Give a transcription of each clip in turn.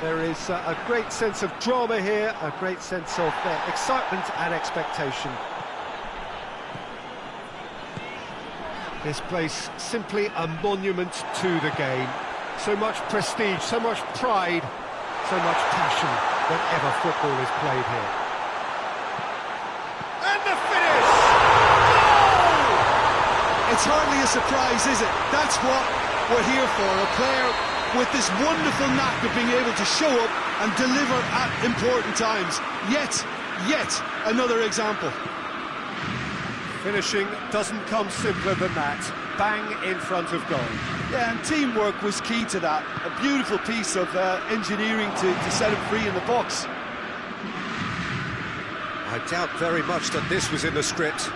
There is a great sense of drama here, a great sense of excitement and expectation. This place simply a monument to the game. So much prestige, so much pride, so much passion whenever football is played here. And the finish! Goal! It's hardly a surprise, is it? That's what we're here for, a player with this wonderful knack of being able to show up and deliver at important times. Yet another example. Finishing doesn't come simpler than that. Bang in front of goal. Yeah, and teamwork was key to that. A beautiful piece of engineering to set him free in the box. I doubt very much that this was in the script.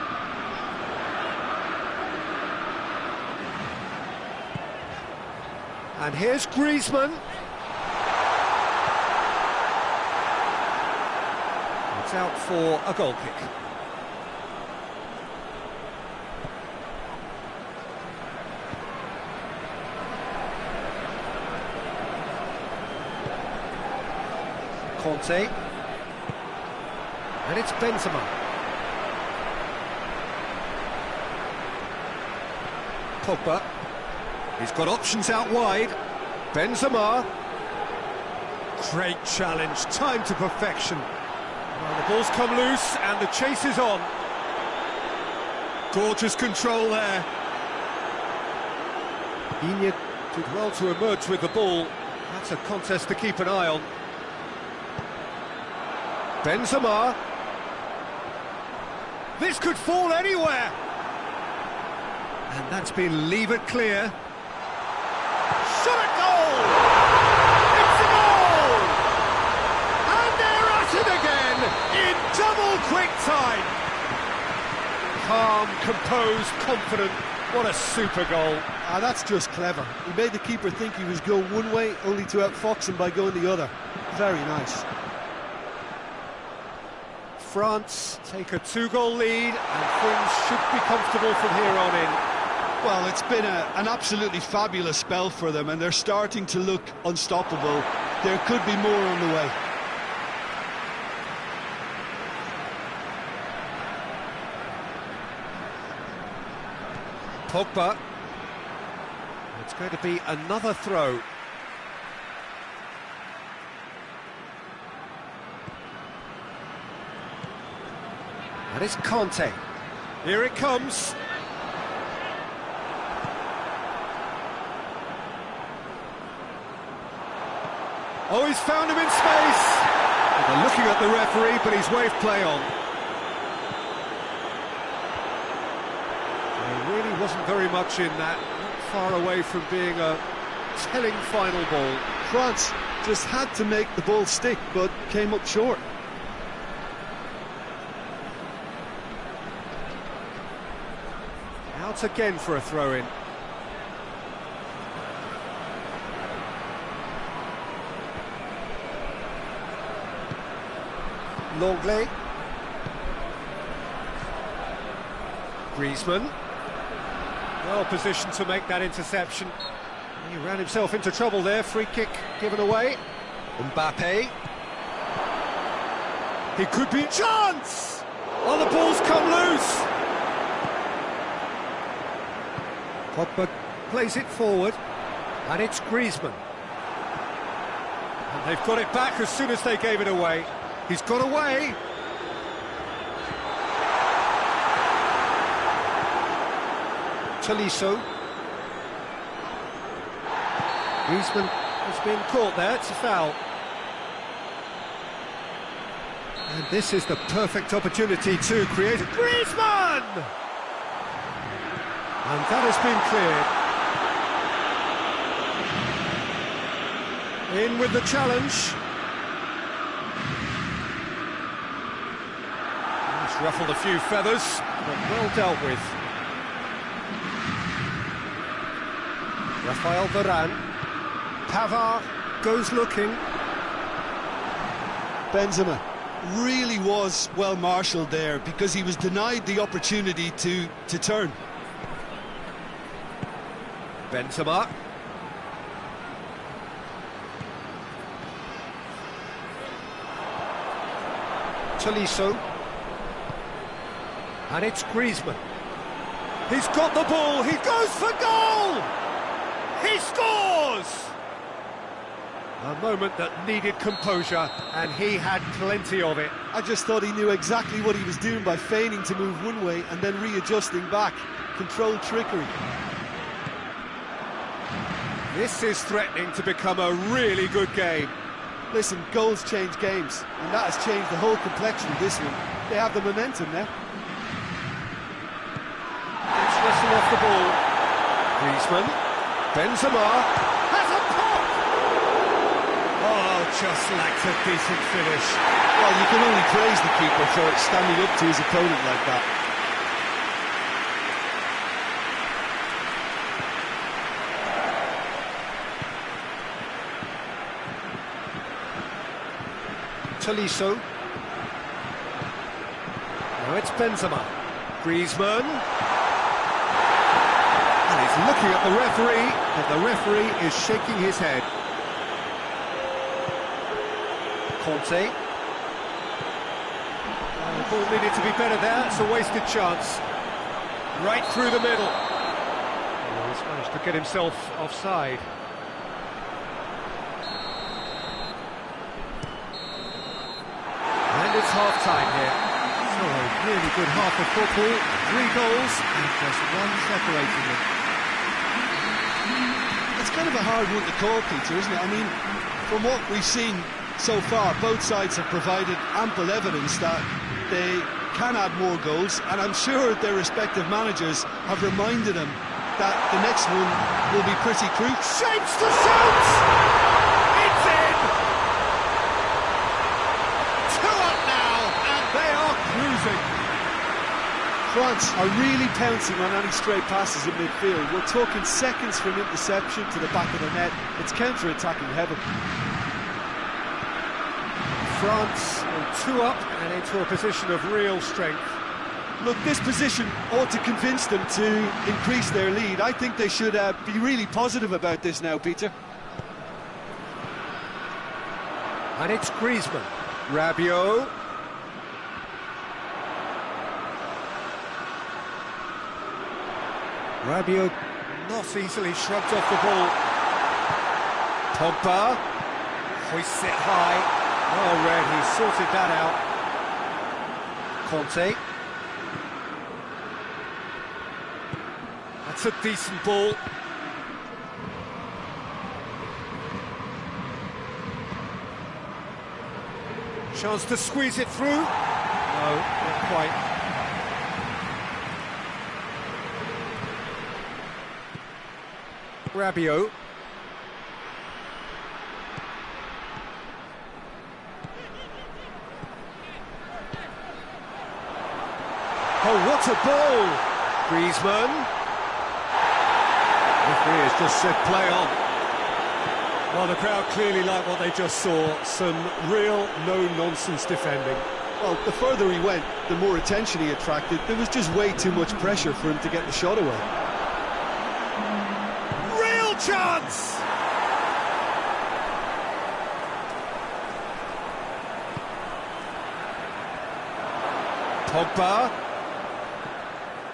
And here's Griezmann. It's out for a goal kick. Conte. And it's Benzema. Pogba. He's got options out wide. Benzema. Great challenge, time to perfection. Well, the ball's come loose and the chase is on. Gorgeous control there. Iñigo did well to emerge with the ball. That's a contest to keep an eye on. Benzema. This could fall anywhere. And that's been levered clear. Shot at goal! It's a goal! And they're at it again in double quick time. Calm, composed, confident. What a super goal. That's just clever. He made the keeper think he was going one way, only to outfox him by going the other. Very nice. France take a 2-goal lead and things should be comfortable from here on in. Well, it's been an absolutely fabulous spell for them and they're starting to look unstoppable. There could be more on the way. Pogba. It's going to be another throw. And it's Conte. Here it comes. Oh, he's found him in space. They're looking at the referee, but he's waved play on. There really wasn't very much in that. Not far away from being a telling final ball. France just had to make the ball stick, but came up short. Out again for a throw-in. Longley. Griezmann. Well positioned to make that interception. He ran himself into trouble there. Free kick given away. Mbappe. He could be a chance! Oh, the ball's come loose! Pogba plays it forward, and it's Griezmann. And they've got it back as soon as they gave it away. He's got away. Tolisso. Griezmann has been caught there, it's a foul. And this is the perfect opportunity to create a Griezmann! And that has been cleared. In with the challenge. He's ruffled a few feathers, but well dealt with. Rafael Varane. Pavard goes looking. Benzema really was well marshalled there because he was denied the opportunity to turn. Benzema. Tolisso. And it's Griezmann. He's got the ball, he goes for goal! He scores! A moment that needed composure, and he had plenty of it. I just thought he knew exactly what he was doing by feigning to move one way and then readjusting back. Controlled trickery. This is threatening to become a really good game. Listen, goals change games, and that has changed the whole complexion of this one. They have the momentum now. It's whistle off the ball. Griezmann. Benzema. Has a pop! Oh, just lacked a decent finish. Well, you can only praise the keeper for standing up to his opponent like that. Tolisso. Now it's Benzema. Griezmann. And he's looking at the referee, but the referee is shaking his head. Conte. The ball needed to be better there, it's a wasted chance. Right through the middle. Oh, he's managed to get himself offside. And it's half-time here. So a really good half of football, 3 goals and just one separating them. It's kind of a hard one to call, Peter, isn't it? I mean, from what we've seen so far, both sides have provided ample evidence that they can add more goals, and I'm sure their respective managers have reminded them that the next one will be pretty crucial. Shapes to shoot! It's in! 2 up now, and they are cruising. France are really pouncing on any stray passes in midfield. We're talking seconds from interception to the back of the net. It's counter-attacking heaven. France are 2 up and into a position of real strength. Look, this position ought to convince them to increase their lead. I think they should be really positive about this now, Peter. And it's Griezmann. Rabiot. Rabiot not easily shrugged off the ball. Pogba hoists it high. Well read, he sorted that out. Conte. That's a decent ball. Chance to squeeze it through. No, not quite. Rabiot. Oh, what a ball! Griezmann. Referee has just said play on. Well, the crowd clearly like what they just saw. Some real no-nonsense defending. Well, the further he went, the more attention he attracted. There was just way too much pressure for him to get the shot away. Real chance! Pogba.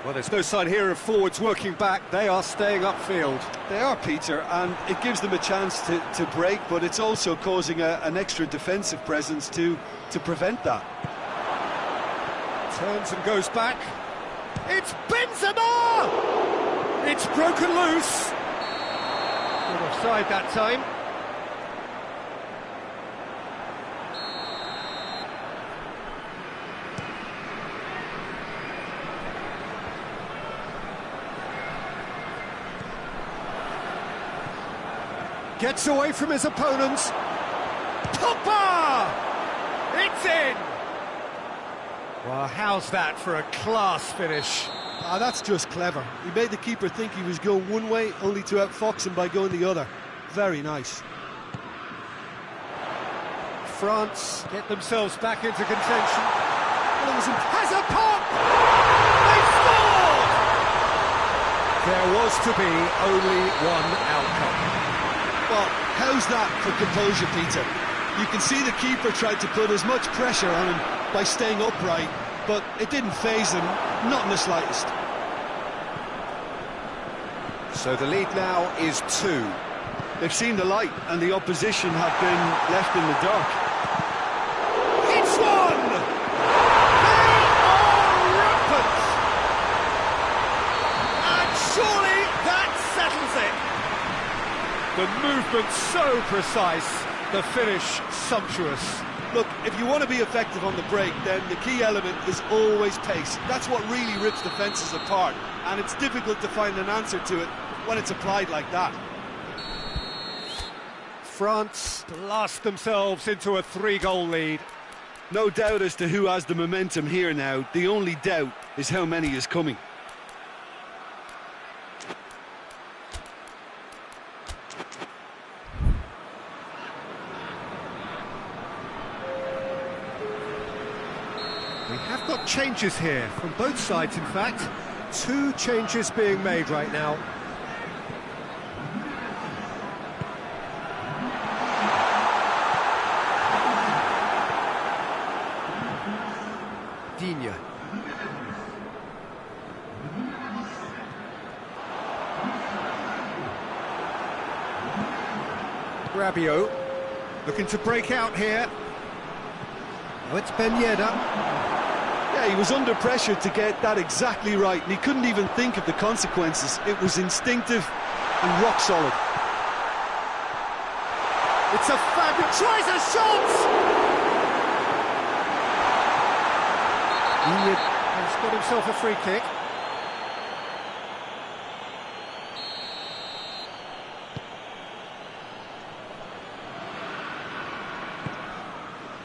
Well, there's no sign here of forwards working back. They are staying upfield. They are, Peter, and it gives them a chance to break, but it's also causing an extra defensive presence to prevent that. Turns and goes back. It's Benzema! It's broken loose. Good offside that time. Gets away from his opponents. Pogba! It's in! Well, how's that for a class finish? That's just clever. He made the keeper think he was going one way, only to outfox him by going the other. Very nice. France get themselves back into contention. Has a pop! They scored! There was to be only one outcome. Well, how's that for composure, Peter? You can see the keeper tried to put as much pressure on him by staying upright, but it didn't faze him, not in the slightest. So the lead now is 2. They've seen the light, and the opposition have been left in the dark. It's one! They are rampant! And surely that settles it. The movement so precise, the finish sumptuous. Look, if you want to be effective on the break, then the key element is always pace. That's what really rips defences apart, and it's difficult to find an answer to it when it's applied like that. France blast themselves into a 3-goal lead. No doubt as to who has the momentum here now. The only doubt is how many is coming. We have got changes here from both sides, in fact. 2 changes being made right now. Digne. Rabiot looking to break out here. Oh, it's Ben Yedder. Yeah, he was under pressure to get that exactly right, and he couldn't even think of the consequences. It was instinctive and rock solid. It's a fabulous... Tries a shot! He has got himself a free kick.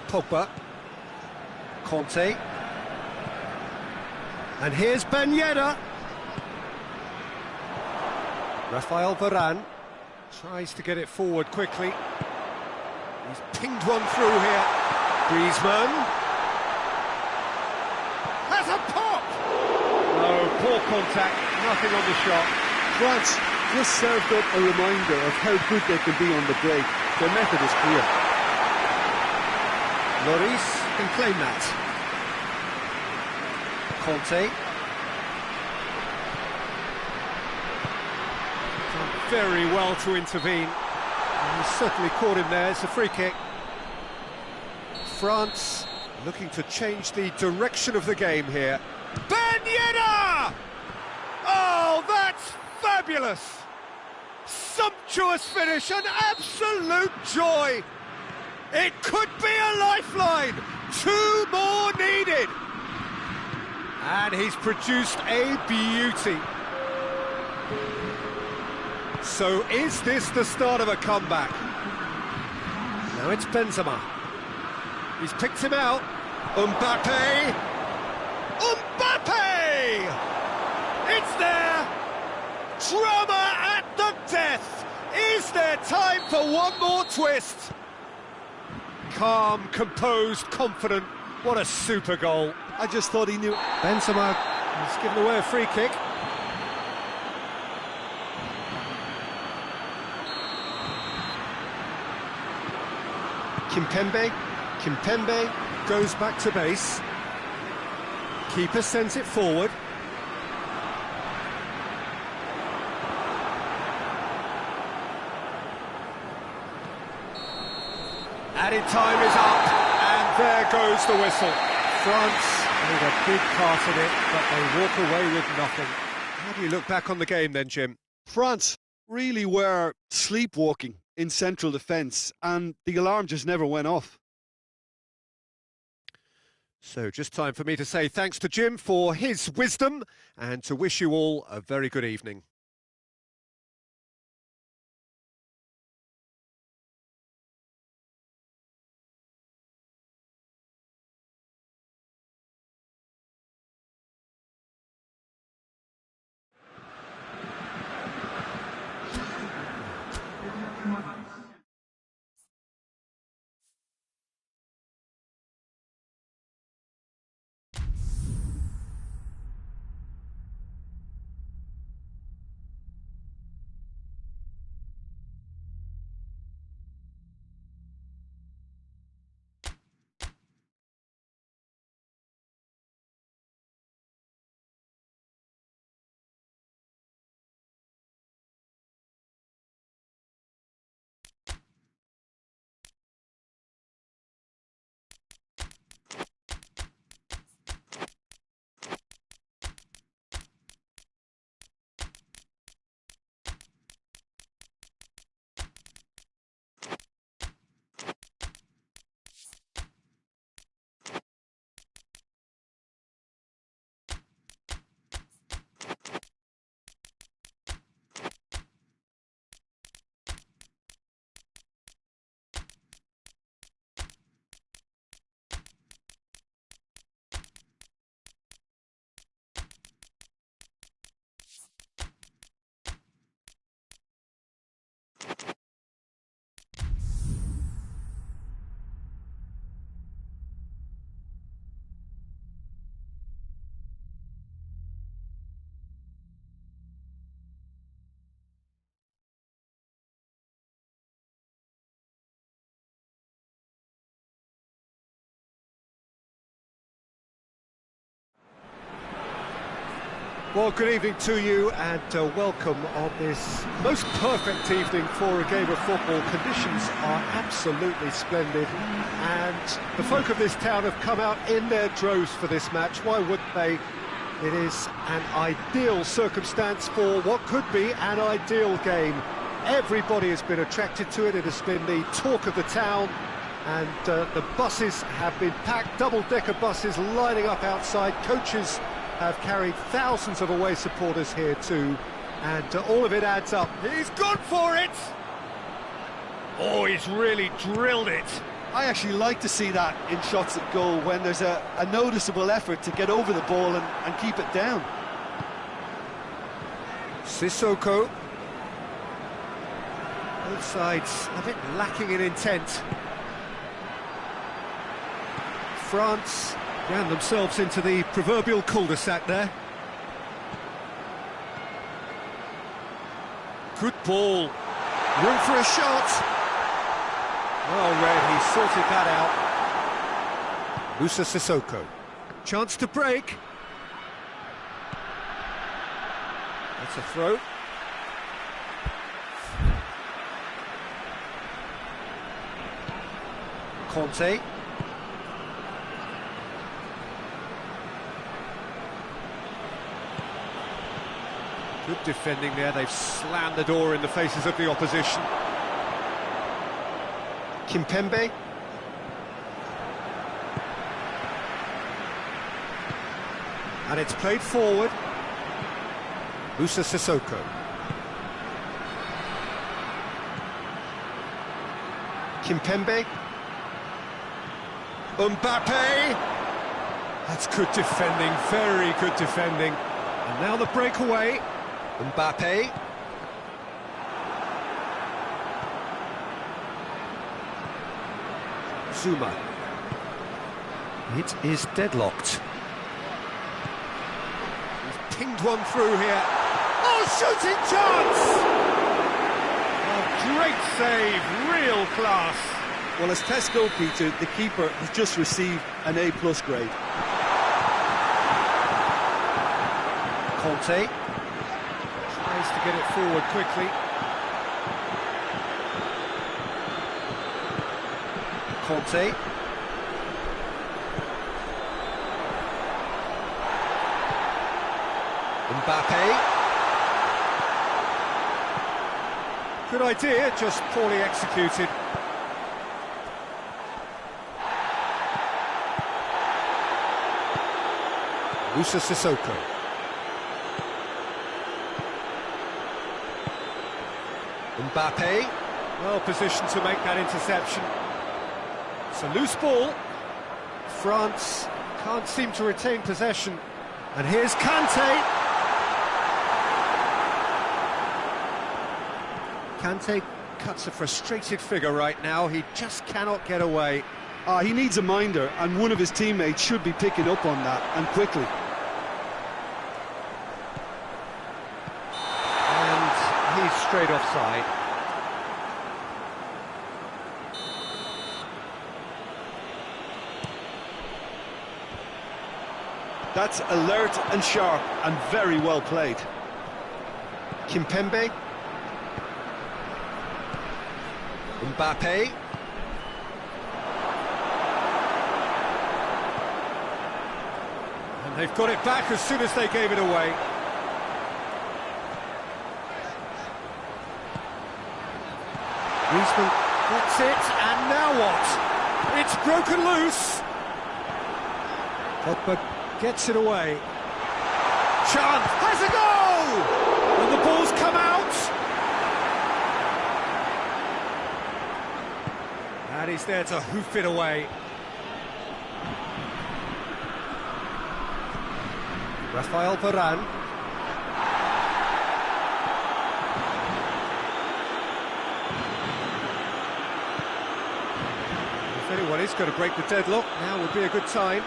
Pogba. Conte. And here's Ben Yedder. Rafael Varane tries to get it forward quickly. He's pinged one through here. Griezmann has a pop! Oh, poor contact, nothing on the shot. France just served up a reminder of how good they can be on the break. Their method is clear. Lloris can claim that. Conte. Done very well to intervene. He certainly caught him there. It's a free kick. France looking to change the direction of the game here. Ben Yedder! Oh, that's fabulous! Sumptuous finish, an absolute joy! It could be a lifeline! 2 more needed! And he's produced a beauty. So is this the start of a comeback? Now it's Benzema. He's picked him out. Mbappe! Mbappe! It's there! Drama at the death! Is there time for one more twist? Calm, composed, confident. What a super goal. I just thought he knew. Benzema has given away a free kick. Kimpembe goes back to base. Keeper sends it forward. Added time is up, and there goes the whistle. France made a big part of it, but they walk away with nothing. How do you look back on the game then, Jim? France really were sleepwalking in central defence, and the alarm just never went off. So just time for me to say thanks to Jim for his wisdom and to wish you all a very good evening. Well, good evening to you and welcome on this most perfect evening for a game of football. Conditions are absolutely splendid and the folk of this town have come out in their droves for this match. Why wouldn't they? It is an ideal circumstance for what could be an ideal game. Everybody has been attracted to it. It has been the talk of the town, and the buses have been packed, double-decker buses lining up outside. Coaches have carried thousands of away supporters here too, and all of it adds up. He's gone for it! Oh, he's really drilled it. I actually like to see that in shots at goal, when there's a noticeable effort to get over the ball and keep it down. Sissoko. Both sides a bit lacking in intent. France ran themselves into the proverbial cul-de-sac there. Good ball. Room for a shot. Well read, he sorted that out. Musa Sissoko. Chance to break. That's a throw. Conte. Good defending there, they've slammed the door in the faces of the opposition. Kimpembe. And it's played forward. Musa Sissoko. Kimpembe. Mbappe. That's good defending, very good defending. And now the breakaway. Mbappe. Zuma. It is deadlocked. He's pinged one through here. Oh, shooting chance! Oh, great save, real class. Well, as tests go, Peter, the keeper has just received an A+ grade. Conte tries to get it forward quickly. Conte. Mbappe. Good idea, just poorly executed. Musa Sissoko. Mbappe, well positioned to make that interception. It's a loose ball. France can't seem to retain possession. And here's Kante. Kante cuts a frustrated figure right now. He just cannot get away. He needs a minder, and one of his teammates should be picking up on that, and quickly. And he's straight offside. That's alert and sharp, and very well played. Kimpembe. Mbappe. And they've got it back as soon as they gave it away. Griezmann gets it, and now what? It's broken loose. Pogba gets it away. Chance has a goal! And the ball's come out. And he's there to hoof it away. Rafael Varane. If anyone is going to break the deadlock, now would be a good time.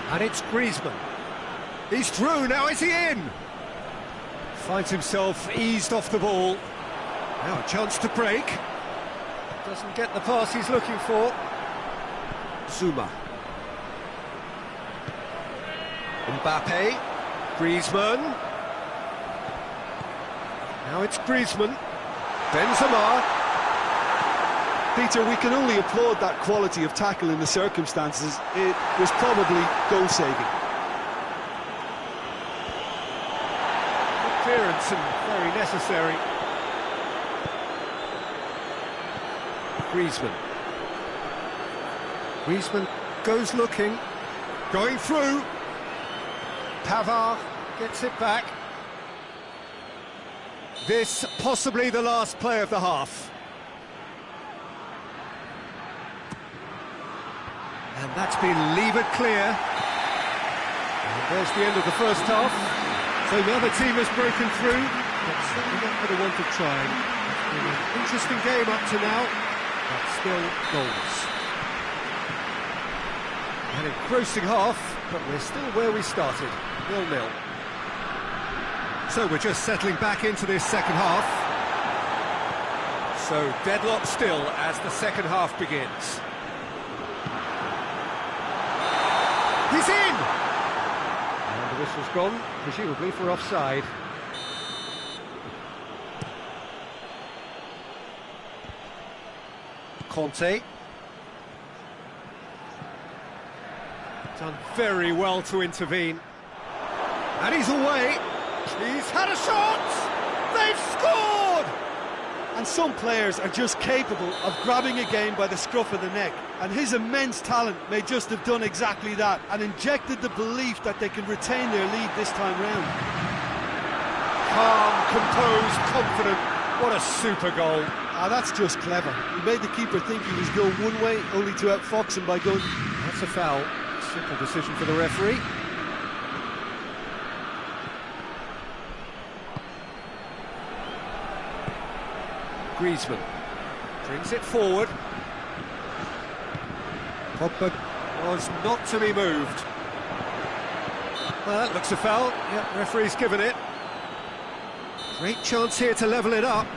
And it's Griezmann. He's through, now is he in? Finds himself eased off the ball. Now a chance to break. Doesn't get the pass he's looking for. Zuma. Mbappe. Griezmann. Now it's Griezmann. Benzema. Peter, we can only applaud that quality of tackle in the circumstances. It was probably goal-saving. Clearance and very necessary. Griezmann. Griezmann goes looking. Going through. Pavard gets it back. This possibly the last play of the half. And that's been levered clear. And there's the end of the first half. So the other team has broken through, but certainly not going to want to try. It's been an interesting game up to now, but still goals. An engrossing half, but we're still where we started, 0-0. So we're just settling back into this second half. So deadlock still as the second half begins. He's in! And the whistle's gone, presumably for offside. Conte. Done very well to intervene. And he's away. He's had a shot! They've scored! And some players are just capable of grabbing a game by the scruff of the neck, and his immense talent may just have done exactly that and injected the belief that they can retain their lead this time round. Calm, composed, confident. What a super goal. Ah, that's just clever. He made the keeper think he was going one way, only to outfox him by going... That's a foul. Simple decision for the referee. Griezmann brings it forward. Pogba was not to be moved. Well, that looks a foul. Yep, referee's given it. Great chance here to level it up.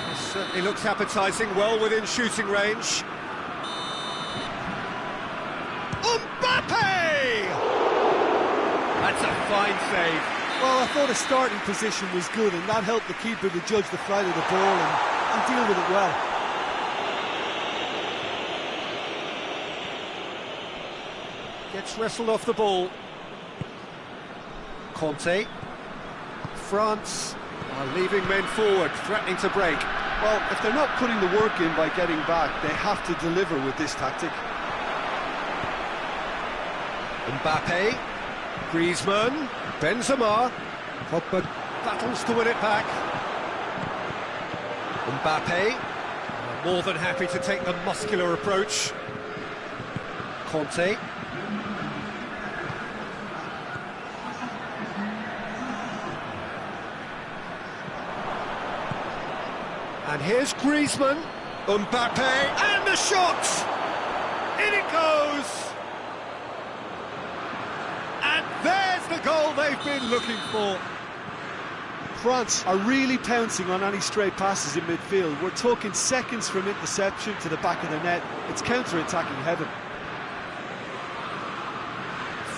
This certainly looks appetising, well within shooting range. Mbappe! That's a fine save. Well, I thought his starting position was good, and that helped the keeper to judge the flight of the ball and deal with it well. Gets wrestled off the ball. Conte. France are leaving men forward, threatening to break. Well, if they're not putting the work in by getting back, they have to deliver with this tactic. Mbappe. Griezmann. Benzema. Pogba battles to win it back. Mbappe. More than happy to take the muscular approach. Conte. And here's Griezmann. Mbappe. And the shot! In it goes! And there's the goal they've been looking for. France are really pouncing on any stray passes in midfield. We're talking seconds from interception to the back of the net. It's counter-attacking heaven.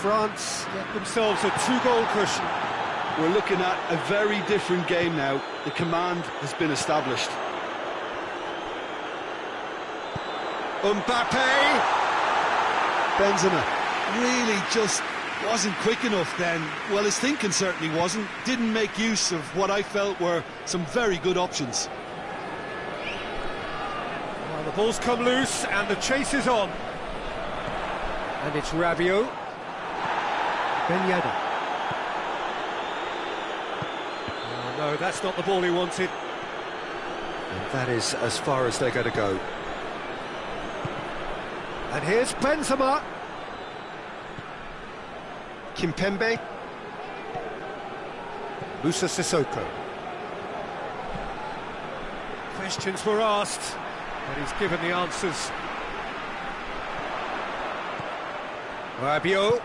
France get themselves a two-goal cushion. We're looking at a very different game now. The command has been established. Mbappe! Benzema really just wasn't quick enough then. Well, his thinking certainly wasn't. Didn't make use of what I felt were some very good options. Well, the ball's come loose and the chase is on. And it's Rabiot. Ben Yedder. Oh, no, that's not the ball he wanted. And that is as far as they're going to go. And here's Benzema. Kimpembe. Moussa Sissoko. Questions were asked, but he's given the answers. Rabiot.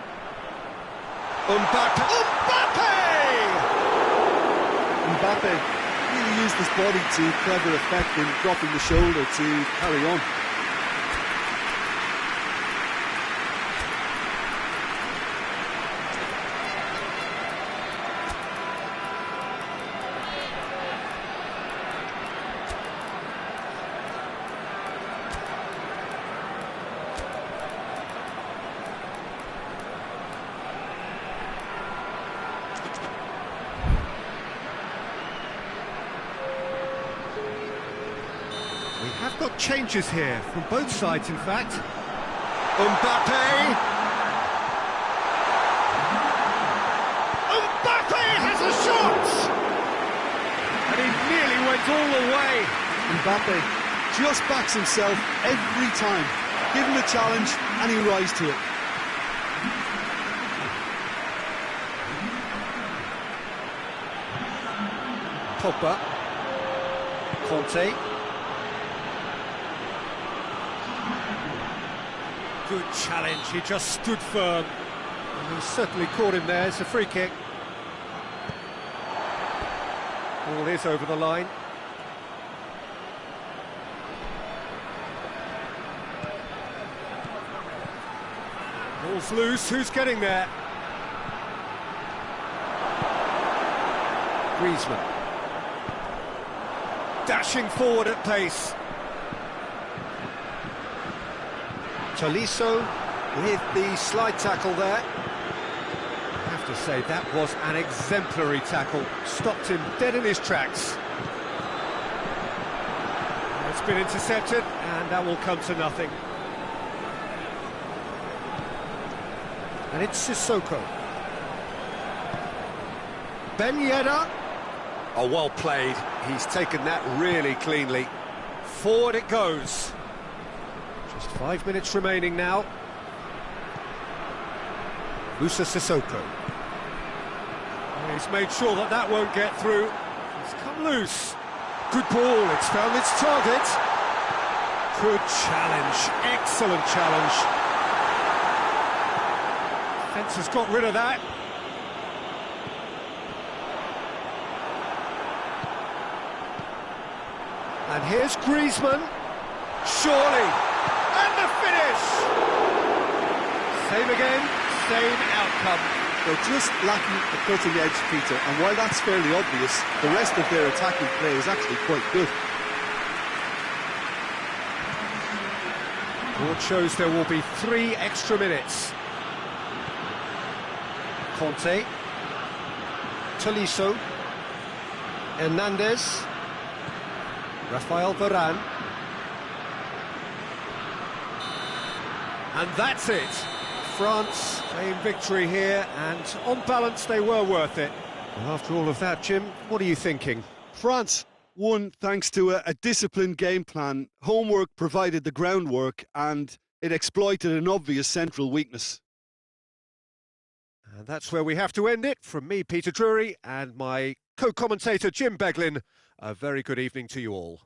Mbappe. Mbappe really used his body to clever effect in dropping the shoulder to carry on. We have got changes here from both sides, in fact. Mbappe! Mbappe has a shot! And he nearly went all the way. Mbappe just backs himself every time. Give him a challenge and he'll rise to it. Pogba. Conte. Good challenge, he just stood firm. And he certainly caught him there. It's a free kick. Ball is over the line. Ball's loose, who's getting there? Griezmann. Dashing forward at pace. Tolisso with the slide tackle there. I have to say, that was an exemplary tackle. Stopped him dead in his tracks. It's been intercepted, and that will come to nothing. And it's Sissoko. Ben Yedder. Oh, well played. He's taken that really cleanly. Forward it goes. Just 5 minutes remaining now. Musa Sissoko. He's made sure that that won't get through. It's come loose. Good ball, it's found its target. Good challenge, excellent challenge. Defence has got rid of that. And here's Griezmann. Surely. And the finish! Same again, same outcome. They're just lacking the cutting edge, Peter, and while that's fairly obvious, the rest of their attacking play is actually quite good. Board shows there will be 3 extra minutes. Conte. Tolisso. Hernandez. Rafael Varane. And that's it. France in victory here, and on balance they were worth it. Well, after all of that, Jim, what are you thinking? France won thanks to a disciplined game plan. Homework provided the groundwork, and it exploited an obvious central weakness. And that's where we have to end it. From me, Peter Drury, and my co-commentator, Jim Beglin, a very good evening to you all.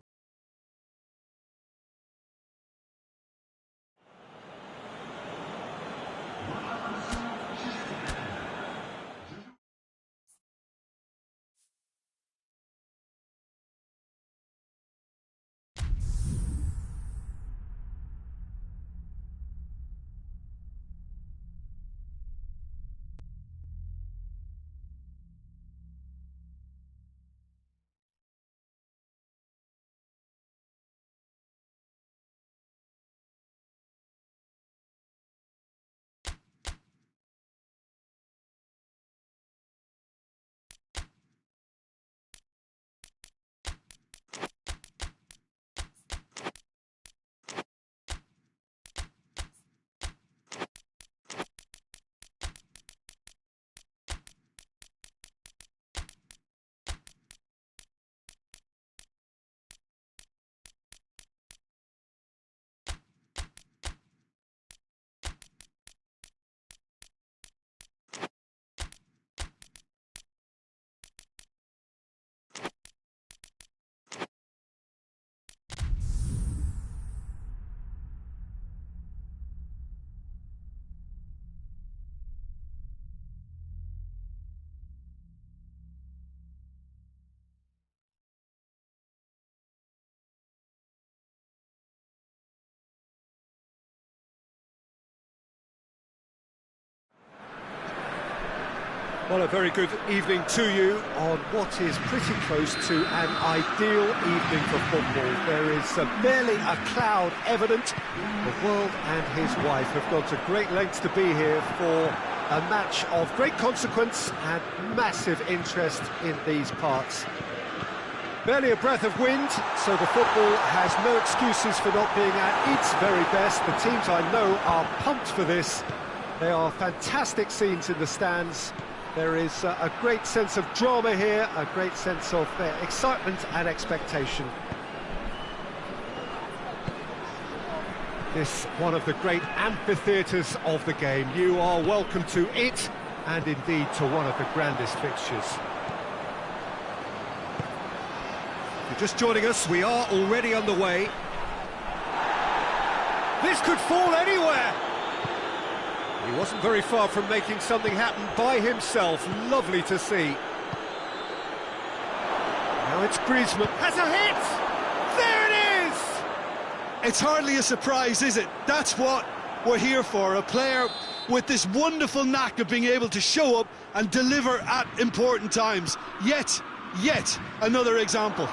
Well, a very good evening to you on what is pretty close to an ideal evening for football. There is barely a cloud evident. The world and his wife have gone to great lengths to be here for a match of great consequence and massive interest in these parts. Barely a breath of wind, so the football has no excuses for not being at its very best. The teams I know are pumped for this. They are fantastic scenes in the stands. There is a great sense of drama here, a great sense of excitement and expectation. This one of the great amphitheatres of the game. You are welcome to it, and indeed to one of the grandest fixtures. If you're just joining us, we are already underway. This could fall anywhere. He wasn't very far from making something happen by himself. Lovely to see. Now it's Griezmann. Has a hit! There it is! It's hardly a surprise, is it? That's what we're here for, a player with this wonderful knack of being able to show up and deliver at important times. Yet another example.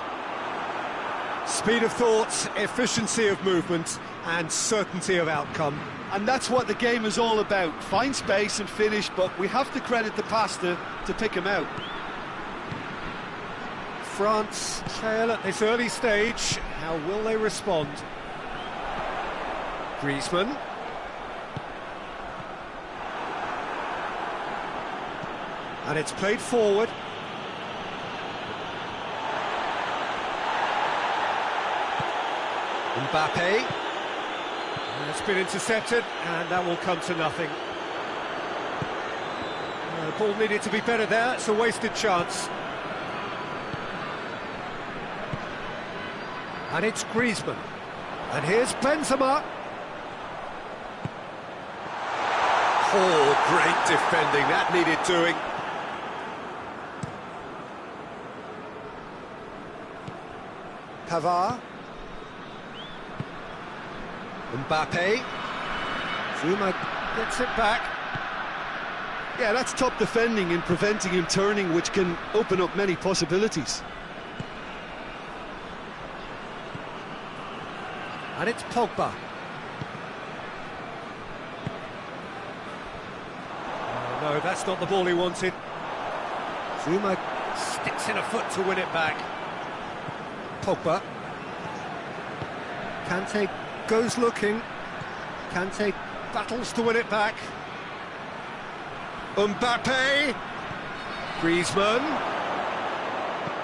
Speed of thought, efficiency of movement, and certainty of outcome. And that's what the game is all about. Find space and finish, but we have to credit the passer to pick him out. France trail at this early stage. How will they respond? Griezmann. And it's played forward. Mbappe. And it's been intercepted, and that will come to nothing. The ball needed to be better there. It's a wasted chance. And it's Griezmann. And here's Benzema. Oh, great defending. That needed doing. Pavard. Mbappe. Zuma gets it back. Yeah, that's top defending and preventing him turning, which can open up many possibilities. And it's Pogba. Oh, no, that's not the ball he wanted. Zuma sticks in a foot to win it back. Pogba. Kante goes looking. Kante battles to win it back. Mbappe. Griezmann.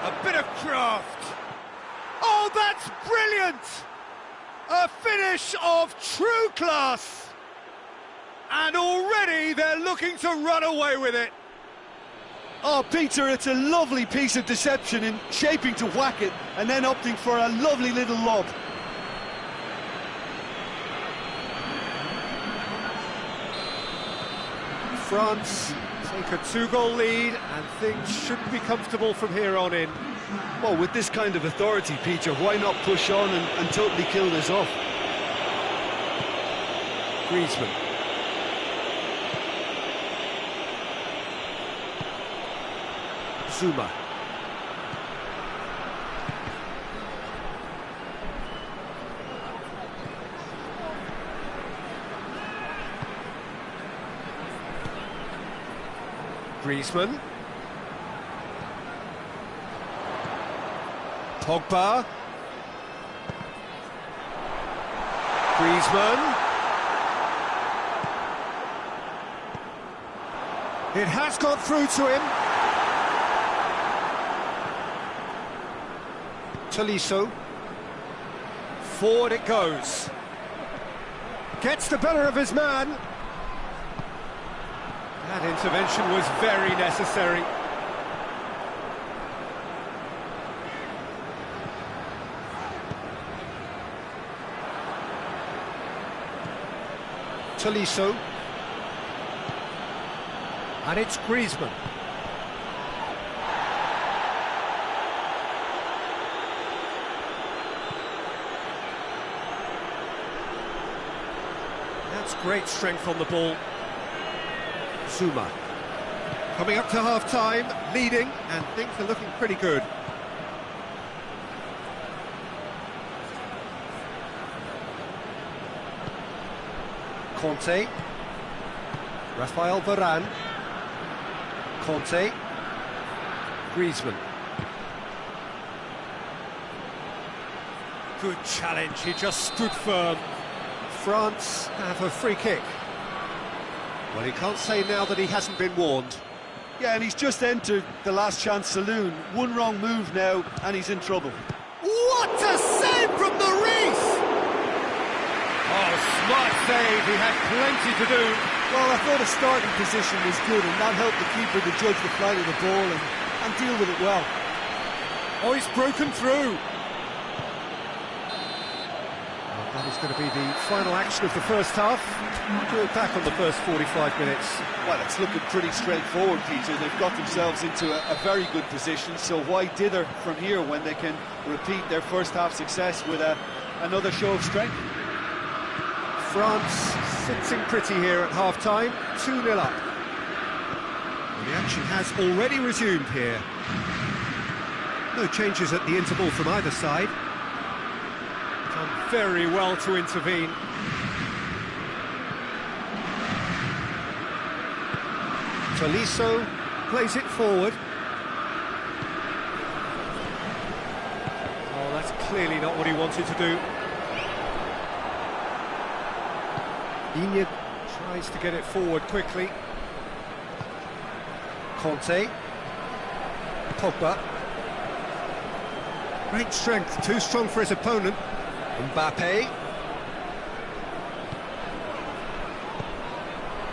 A bit of craft. Oh, that's brilliant! A finish of true class. And already they're looking to run away with it. Oh, Peter, it's a lovely piece of deception in shaping to whack it and then opting for a lovely little lob. France take a 2-goal lead, and things should be comfortable from here on in. Well, with this kind of authority, Peter, why not push on and totally kill this off? Griezmann. Zuma. Griezmann. Pogba. Griezmann. It has got through to him. Tolisso. Forward it goes. Gets the better of his man. That intervention was very necessary. Tolisso. And it's Griezmann. That's great strength on the ball. Zuma. Coming up to half-time, leading, and things are looking pretty good. Conte. Rafael Varane. Conte. Griezmann. Good challenge, he just stood firm. France have a free kick. Well, he can't say now that he hasn't been warned. Yeah, and he's just entered the last chance saloon. One wrong move now, and he's in trouble. What a save from the wreath! Oh, smart save, he had plenty to do. Well, I thought his starting position was good, and that helped the keeper to judge the flight of the ball and deal with it well. Oh, he's broken through. That is going to be the final action of the first half. We'll look back on the first 45 minutes. Well, it's looking pretty straightforward, Peter. They've got themselves into a very good position, so why dither from here when they can repeat their first half success with another show of strength? France sitting pretty here at half-time, 2-0 up. And the action has already resumed here. No changes at the interval from either side. Done very well to intervene. Tolisso plays it forward. Oh, that's clearly not what he wanted to do. Digne tries to get it forward quickly. Conte. Pogba. Great strength, too strong for his opponent. Mbappe.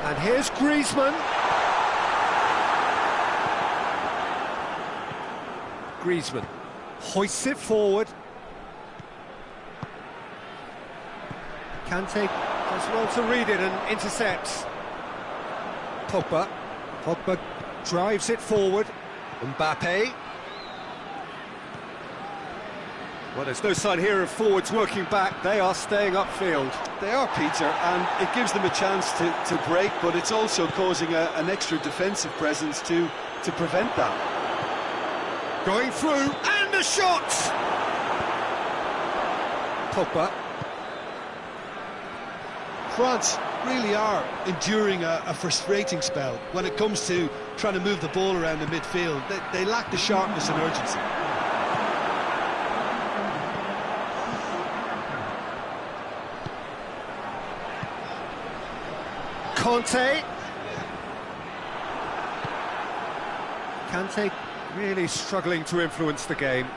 And here's Griezmann. Griezmann hoists it forward. Kante does well to read it and intercepts. Pogba. Pogba drives it forward. Mbappe. Well, there's no sign here of forwards working back. They are staying upfield. They are, Peter, and it gives them a chance to break, but it's also causing an extra defensive presence to prevent that. Going through, and a shot! Pogba. France really are enduring a frustrating spell when it comes to trying to move the ball around the midfield. They lack the sharpness and urgency. Conte. Kante really struggling to influence the game.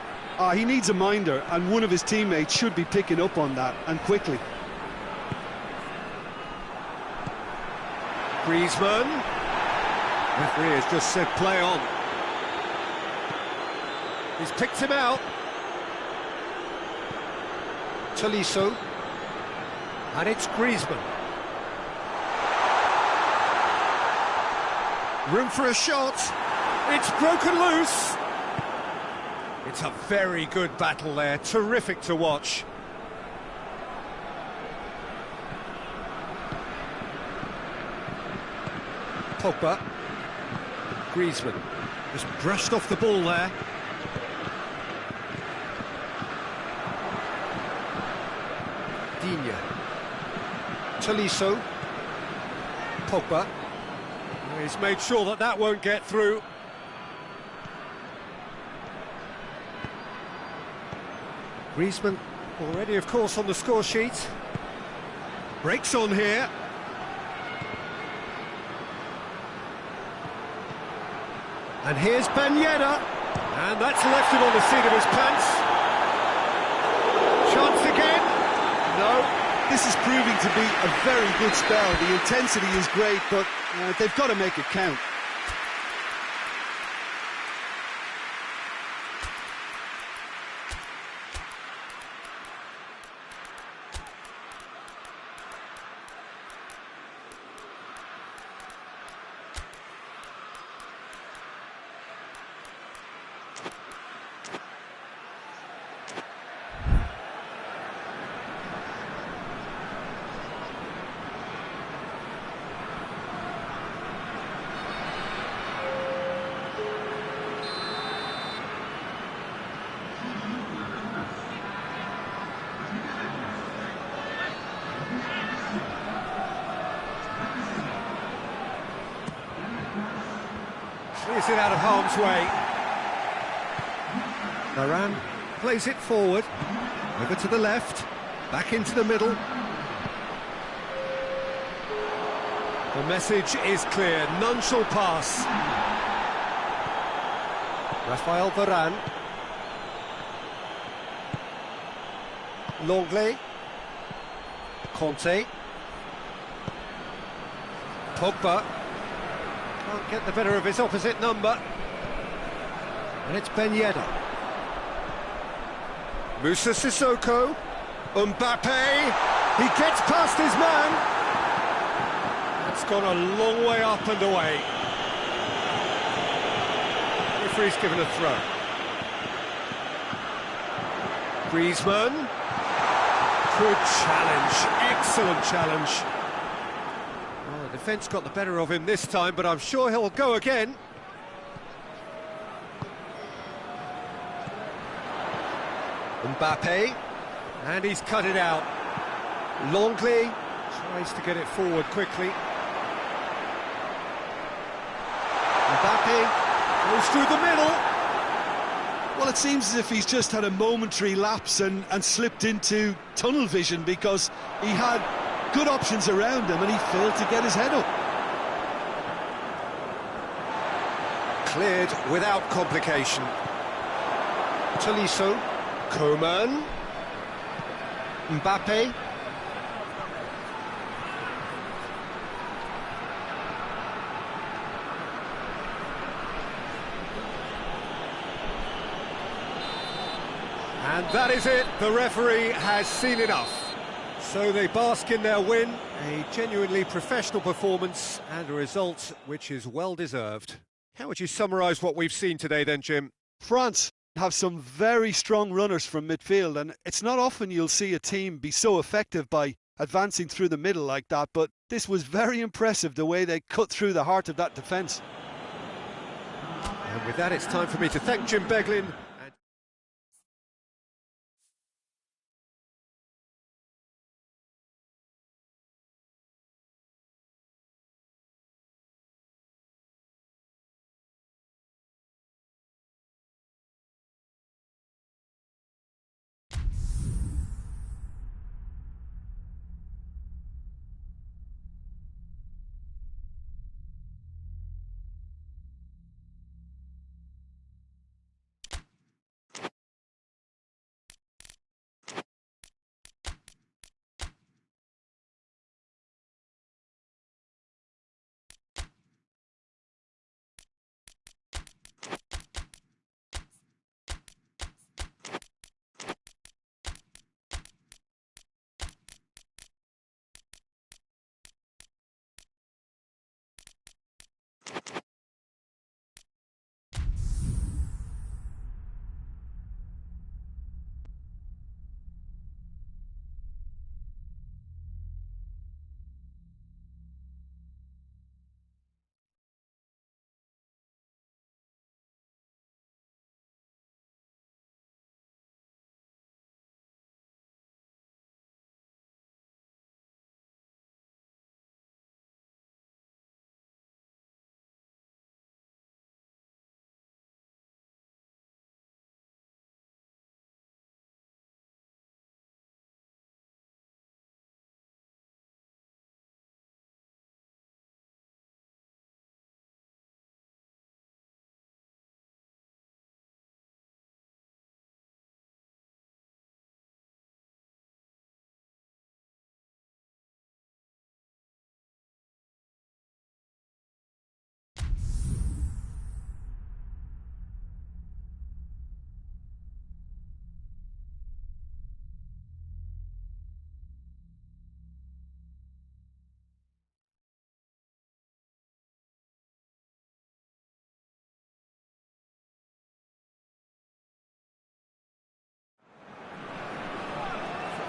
He needs a minder, and one of his teammates should be picking up on that, and quickly. Griezmann. Referee has just said play on. He's picked him out. Tolisso. And it's Griezmann. Room for a shot. It's broken loose. It's a very good battle there. Terrific to watch. Pogba. Griezmann. Just brushed off the ball there. Digne. Tolisso. Pogba. He's made sure that that won't get through. Griezmann already, of course, on the score sheet. Breaks on here. And here's Ben Yedder. And that's left him on the seat of his pants. Chance again. No. This is proving to be a very good spell. The intensity is great, but they've got to make it count. Clears it out of harm's way. Varane plays it forward. Over to the left, back into the middle. The message is clear, none shall pass. Raphael Varane. Longley. Conte. Pogba. Can't get the better of his opposite number. And it's Ben Yedder. Moussa Sissoko. Mbappe. He gets past his man. It's gone a long way up and away. Referee's given a throw. Griezmann. Good challenge, excellent challenge. Well, the defence got the better of him this time, but I'm sure he'll go again. Mbappe, and he's cut it out. Longley tries to get it forward quickly. Mbappe goes through the middle. Well, it seems as if he's just had a momentary lapse and slipped into tunnel vision, because he had good options around him and he failed to get his head up. Cleared without complication. Tolisso, Coman, Mbappe. And that is it, the referee has seen enough. So they bask in their win, a genuinely professional performance and a result which is well deserved. How would you summarise what we've seen today then, Jim? France have some very strong runners from midfield, and it's not often you'll see a team be so effective by advancing through the middle like that, but this was very impressive, the way they cut through the heart of that defence. And with that, it's time for me to thank Jim Beglin.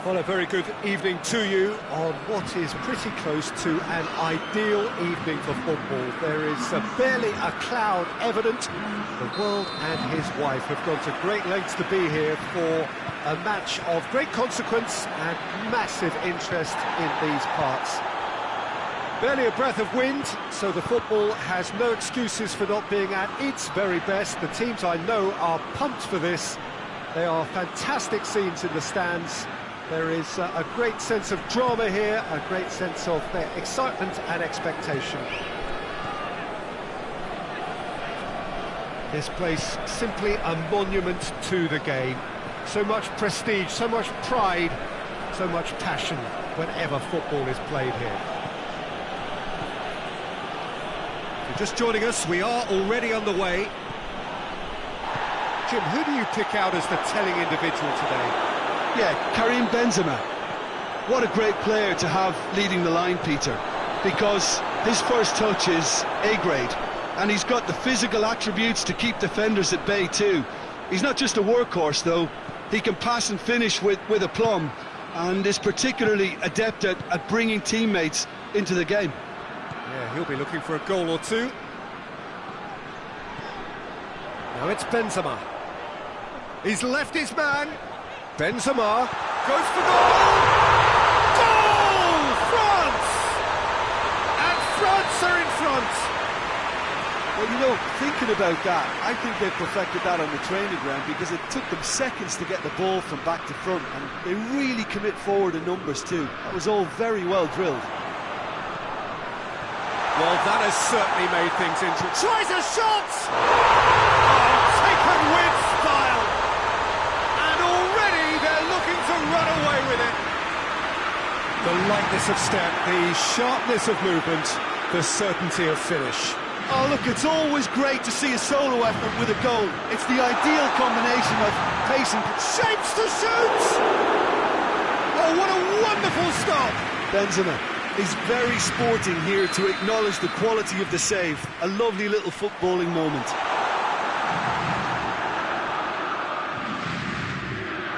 Well, a very good evening to you on what is pretty close to an ideal evening for football. There is barely a cloud evident. The world and his wife have gone to great lengths to be here for a match of great consequence and massive interest in these parts. Barely a breath of wind, so the football has no excuses for not being at its very best. The teams I know are pumped for this. They are fantastic scenes in the stands. There is a great sense of drama here, a great sense of excitement and expectation. This place simply a monument to the game. So much prestige, so much pride, so much passion whenever football is played here. If you're just joining us, we are already on the way. Jim, who do you pick out as the telling individual today? Yeah, Karim Benzema. What a great player to have leading the line, Peter, because his first touch is A-grade, and he's got the physical attributes to keep defenders at bay too. He's not just a workhorse, though. He can pass and finish with aplomb, and is particularly adept at bringing teammates into the game. Yeah, he'll be looking for a goal or two. Now it's Benzema. He's left his man. Benzema goes for goal! Goal! France! And France are in front! Well, you know, thinking about that, I think they perfected that on the training ground because it took them seconds to get the ball from back to front, and they really commit forward in numbers too. That was all very well drilled. Well, that has certainly made things interesting. Tries a shot! Oh, taken with style! And already they're looking to run away with it. The lightness of step, the sharpness of movement, the certainty of finish. Oh, look, it's always great to see a solo effort with a goal. It's the ideal combination of pace and... Shapes to shoot! Oh, what a wonderful stop! Benzema is very sporting here to acknowledge the quality of the save. A lovely little footballing moment.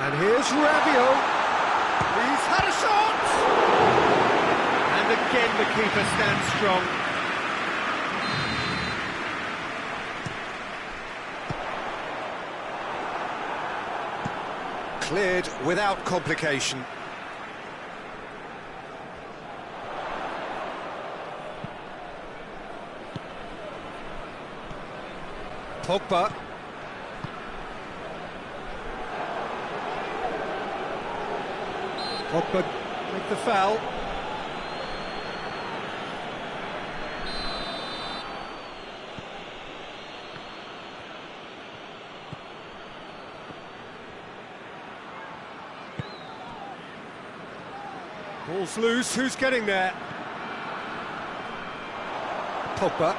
And here's Rabiot. He's had a shot! And again the keeper stands strong. Cleared without complication. Pogba. Pogba make the foul. Ball's loose, who's getting there? Pogba.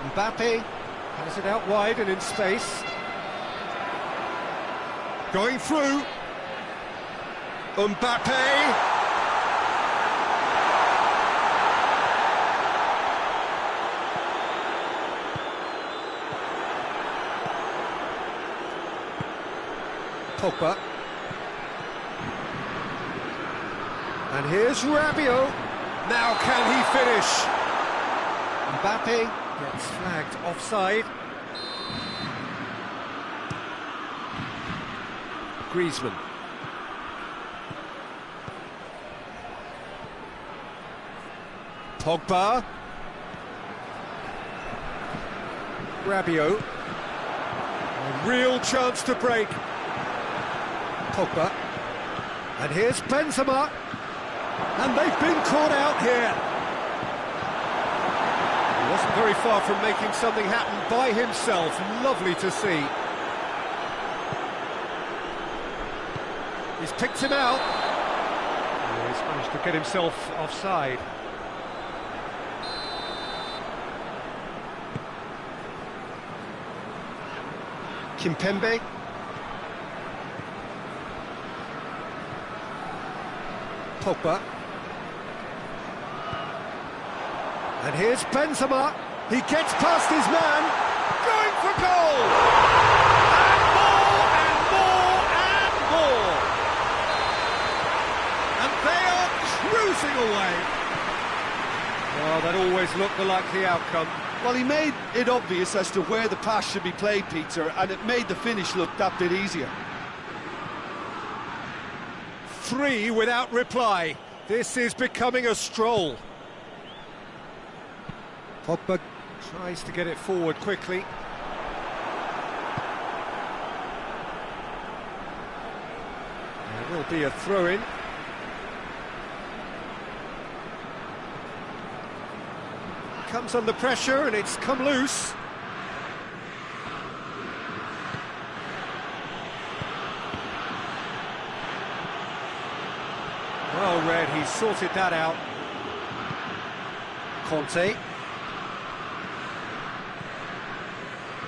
Mbappe has it out wide and in space. Going through. Mbappe. Pogba. And here's Rabiot. Now can he finish? Mbappe gets flagged offside. Griezmann. Pogba. Rabiot. A real chance to break. Pogba. And here's Benzema. And they've been caught out here. He wasn't very far from making something happen by himself. Lovely to see. He's picked him out. Oh, he's managed to get himself offside. Kimpembe. Pogba. And here's Benzema. He gets past his man. Going for goal! And more, and more, and more! And they are cruising away. Well, that always looked the likely outcome. Well, he made it obvious as to where the pass should be played, Peter, and it made the finish look that bit easier. 3 without reply. This is becoming a stroll. Pogba tries to get it forward quickly. Will be a throw-in. Comes under pressure and it's come loose. Well read, he's sorted that out. Conte.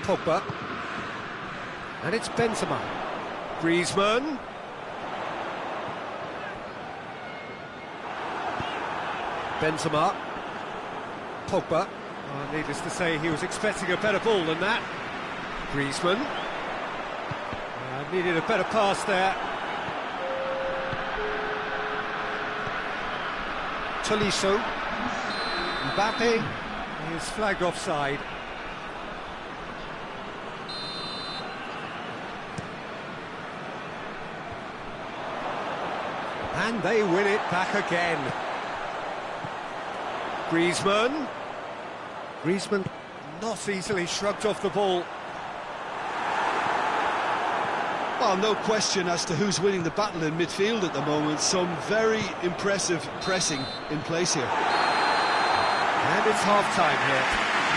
Pogba. And it's Benzema. Griezmann. Benzema. Pogba. Oh, needless to say, he was expecting a better ball than that. Griezmann. Needed a better pass there. Tolisso. Mbappe is flagged offside. And they win it back again. Griezmann. Griezmann not easily shrugged off the ball. Well, no question as to who's winning the battle in midfield at the moment. Some very impressive pressing in place here. And it's half-time here.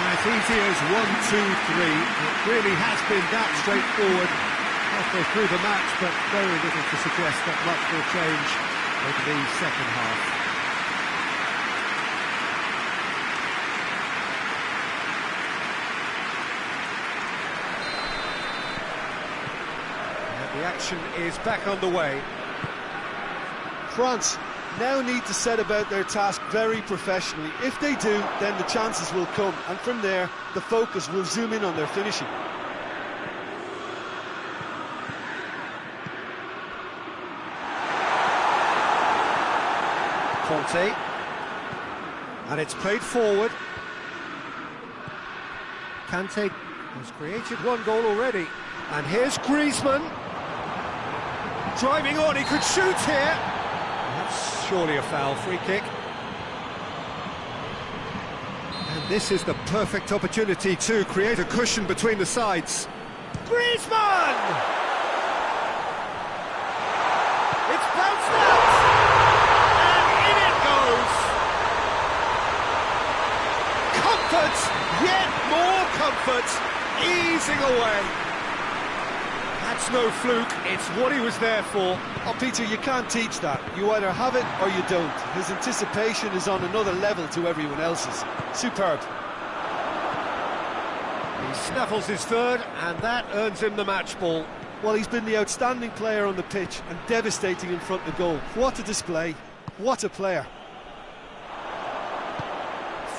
As easy as 1, 2, 3. It really has been that straightforward halfway through the match, but very little to suggest that much will change over the second half. The action is back underway. France now need to set about their task very professionally. If they do, then the chances will come, and from there, the focus will zoom in on their finishing. Conte. And it's played forward. Kante has created one goal already. And here's Griezmann. Driving on, he could shoot here. That's surely a foul, free kick. And this is the perfect opportunity to create a cushion between the sides. Griezmann! It's bounced out! And in it goes! Comfort! Yet more comfort! Easing away. That's no fluke, it's what he was there for. Oh, Peter, you can't teach that. You either have it or you don't. His anticipation is on another level to everyone else's. Superb. He snaffles his third, and that earns him the match ball. Well, he's been the outstanding player on the pitch and devastating in front of goal. What a display. What a player.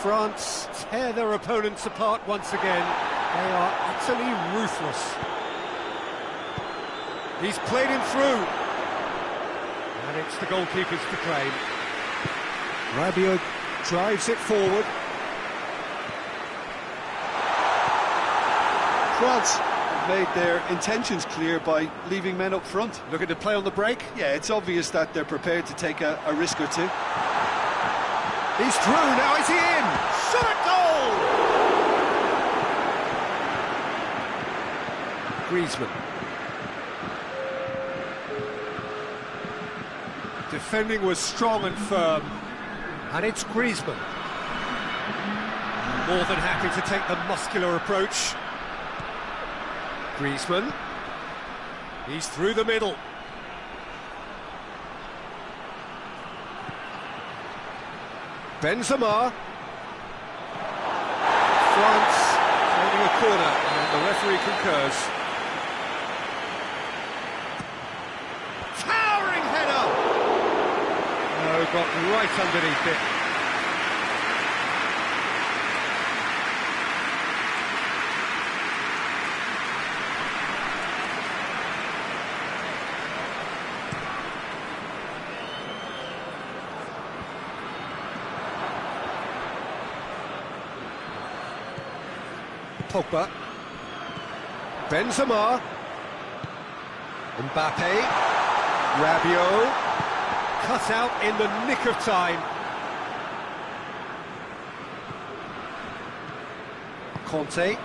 France tear their opponents apart once again. They are utterly ruthless. He's played him through. And it's the goalkeeper's to claim. Rabiot drives it forward. France made their intentions clear by leaving men up front. Looking to play on the break. Yeah, it's obvious that they're prepared to take a risk or two. He's through, now is he in? Shot at goal! Griezmann. Defending was strong and firm, and it's Griezmann. More than happy to take the muscular approach. Griezmann. He's through the middle. Benzema. France holding a corner, and the referee concurs. Towering header! Oh, got right underneath it. Pogba. Benzema. Mbappe. Rabiot. Cut out in the nick of time. Conte.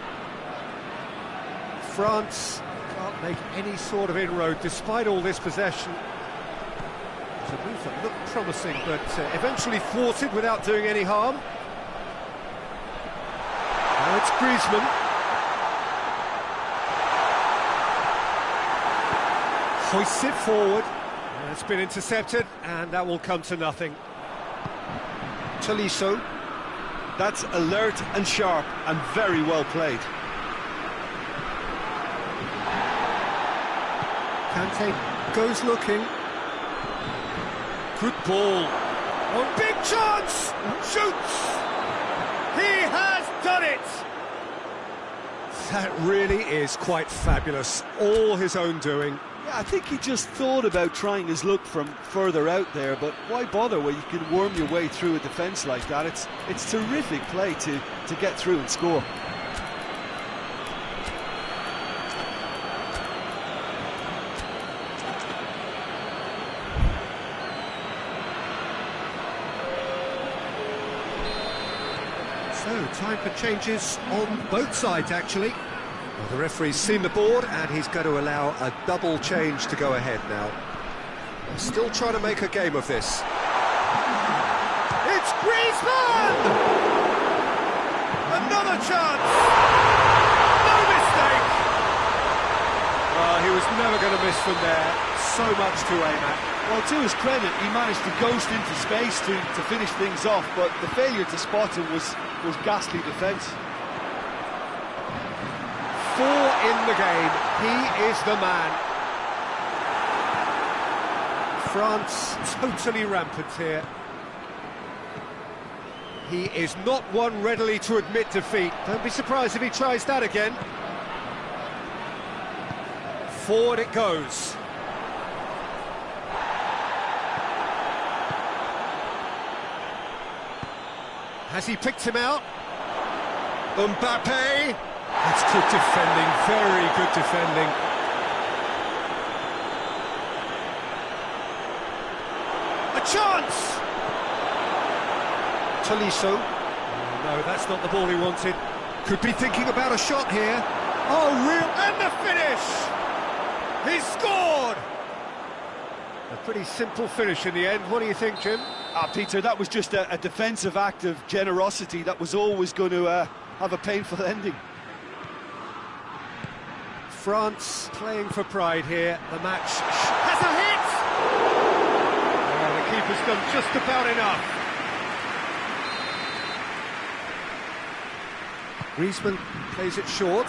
France can't make any sort of inroad despite all this possession. a move that looked promising, but eventually thwarted without doing any harm. Now it's Griezmann. Hoists it forward. And it's been intercepted, and that will come to nothing. Tolisso. That's alert and sharp and very well played. Kante goes looking. Good ball. Oh, big chance! Shoots! He has done it! That really is quite fabulous. All his own doing. Yeah, I think he just thought about trying his luck from further out there, but why bother where you can worm your way through a defence like that? It's terrific play to get through and score. So, time for changes on both sides, actually. Well, the referee's seen the board, and he's going to allow a double change to go ahead now. They're still trying to make a game of this. It's Griezmann! Another chance! No mistake! Well, he was never going to miss from there. So much to aim at. Well, to his credit, he managed to ghost into space to finish things off, but the failure to spot him was ghastly defence. 4 in the game. He is the man. France totally rampant here. He is not one readily to admit defeat. Don't be surprised if he tries that again. Forward it goes. Has he picked him out? Mbappe! That's good defending, very good defending. A chance! Tolisso. Oh, no, that's not the ball he wanted. Could be thinking about a shot here. Oh, real... And the finish! He's scored! A pretty simple finish in the end. What do you think, Jim? Peter, that was just a defensive act of generosity that was always going to have a painful ending. France playing for pride here. The match has a hit! Oh, the keeper's done just about enough. Griezmann plays it short.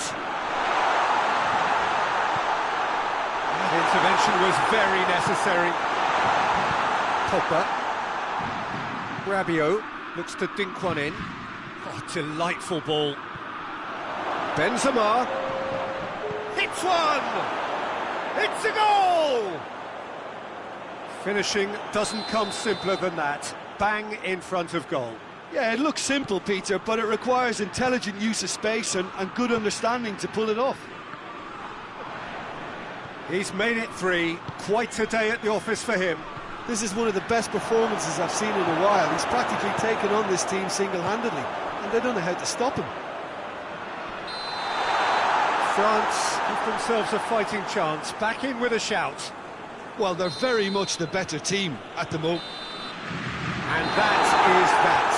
That intervention was very necessary. Pogba. Rabiot looks to dink one in. Oh, delightful ball. Benzema. Hits one! It's a goal! Finishing doesn't come simpler than that. Bang in front of goal. Yeah, it looks simple, Peter, but it requires intelligent use of space and good understanding to pull it off. He's made it 3. Quite a day at the office for him. This is one of the best performances I've seen in a while. He's practically taken on this team single-handedly, and they don't know how to stop him. France give themselves a fighting chance, back in with a shout. Well, they're very much the better team at the moment. And that is that.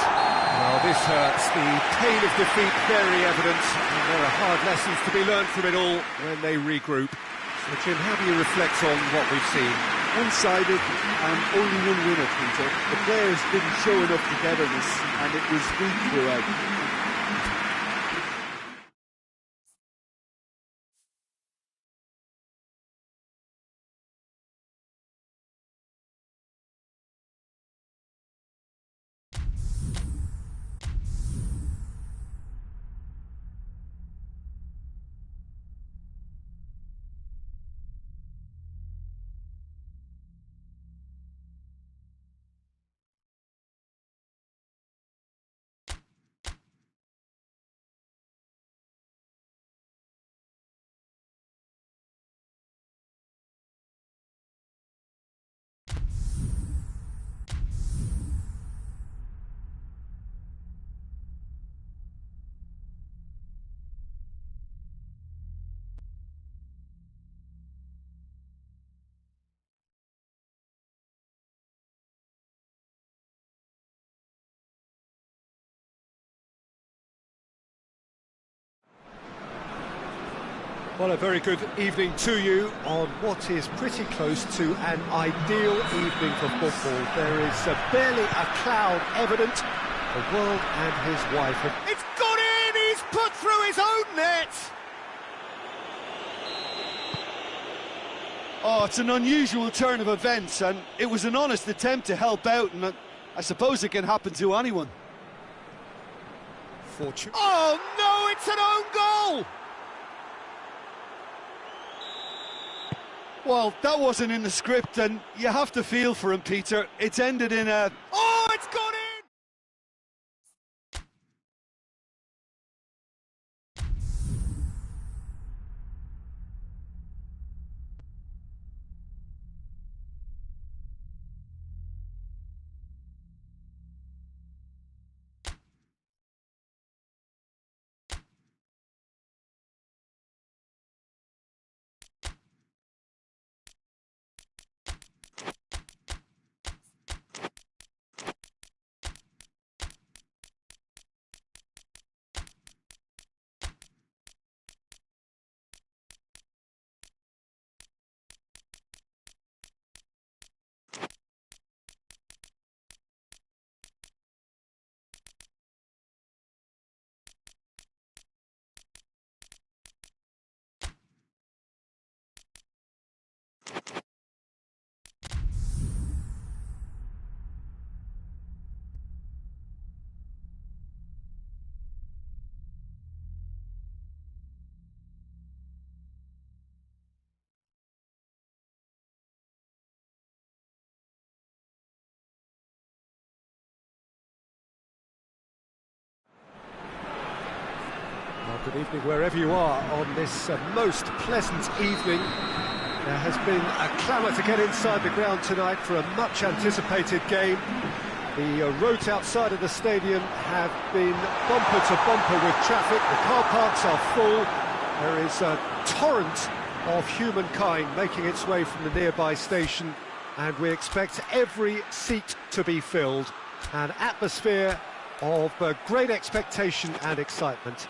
Well, this hurts. The pain of defeat very evident, and there are hard lessons to be learned from it all when they regroup. So, Jim, how do you reflect on what we've seen? One-sided and only one winner, Peter. The players didn't show enough togetherness, and it was weak throughout. Well, a very good evening to you on what is pretty close to an ideal evening for football. There is barely a cloud evident. The world and his wife have... It's gone in! He's put through his own net! Oh, it's an unusual turn of events, and it was an honest attempt to help out, and I suppose it can happen to anyone. Fortune. Oh, no, it's an own goal! Well, that wasn't in the script, and you have to feel for him, Peter. It's ended in a... Oh, it's gone in! Well, good evening wherever you are on this most pleasant evening. There has been a clamour to get inside the ground tonight for a much-anticipated game. The roads outside of the stadium have been bumper to bumper with traffic. The car parks are full. There is a torrent of humankind making its way from the nearby station, and we expect every seat to be filled. An atmosphere of great expectation and excitement.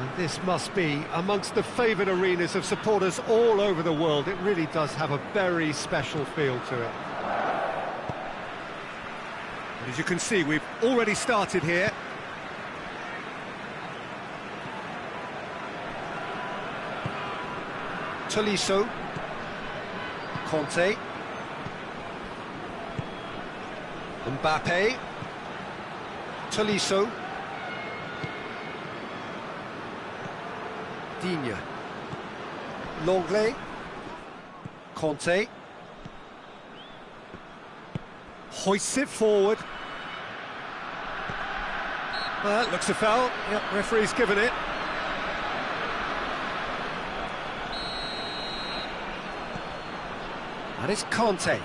And this must be amongst the favoured arenas of supporters all over the world. It really does have a very special feel to it. And as you can see, we've already started here. Tolisso. Conte. Mbappe. Tolisso. Digne. Longley. Conte. Hoists it forward. Well, that looks a foul. Yep, referee's given it. And it's Conte.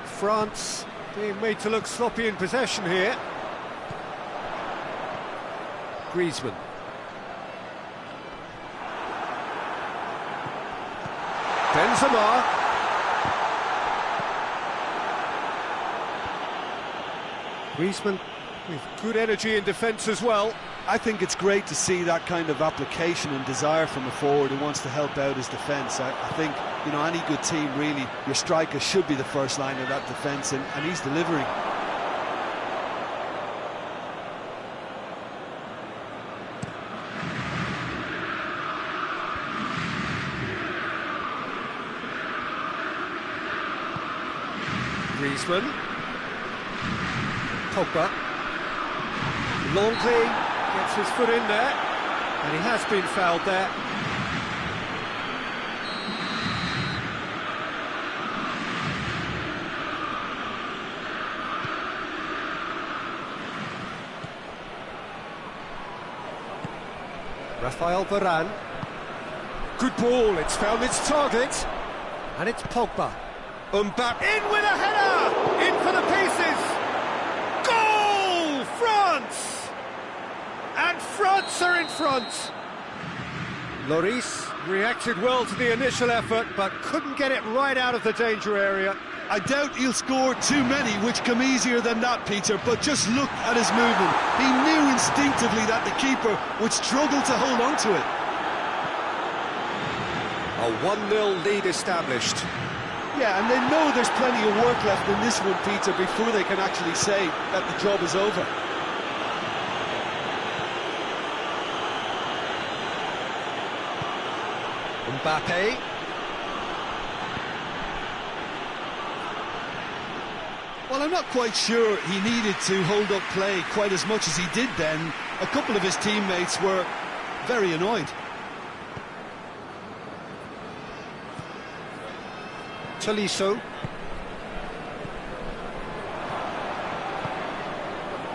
France being made to look sloppy in possession here. Griezmann. Benzema. Griezmann with good energy in defence as well. I think it's great to see that kind of application and desire from a forward who wants to help out his defence. I think, you know, any good team, really, your striker should be the first line of that defence, and he's delivering. Griezmann. Pogba. Longley gets his foot in there, and he has been fouled there. Rafael Varane. Good ball, it's found its target. And it's Pogba. Mbappe in with a header! In for the pieces! Goal! France! And France are in front! Lloris reacted well to the initial effort, but couldn't get it right out of the danger area. I doubt he'll score too many, which come easier than that, Peter, but just look at his movement. He knew instinctively that the keeper would struggle to hold on to it. A 1-0 lead established. Yeah, and they know there's plenty of work left in this one, Peter, before they can actually say that the job is over. Mbappe. Well, I'm not quite sure he needed to hold up play quite as much as he did then. A couple of his teammates were very annoyed. Tolisso.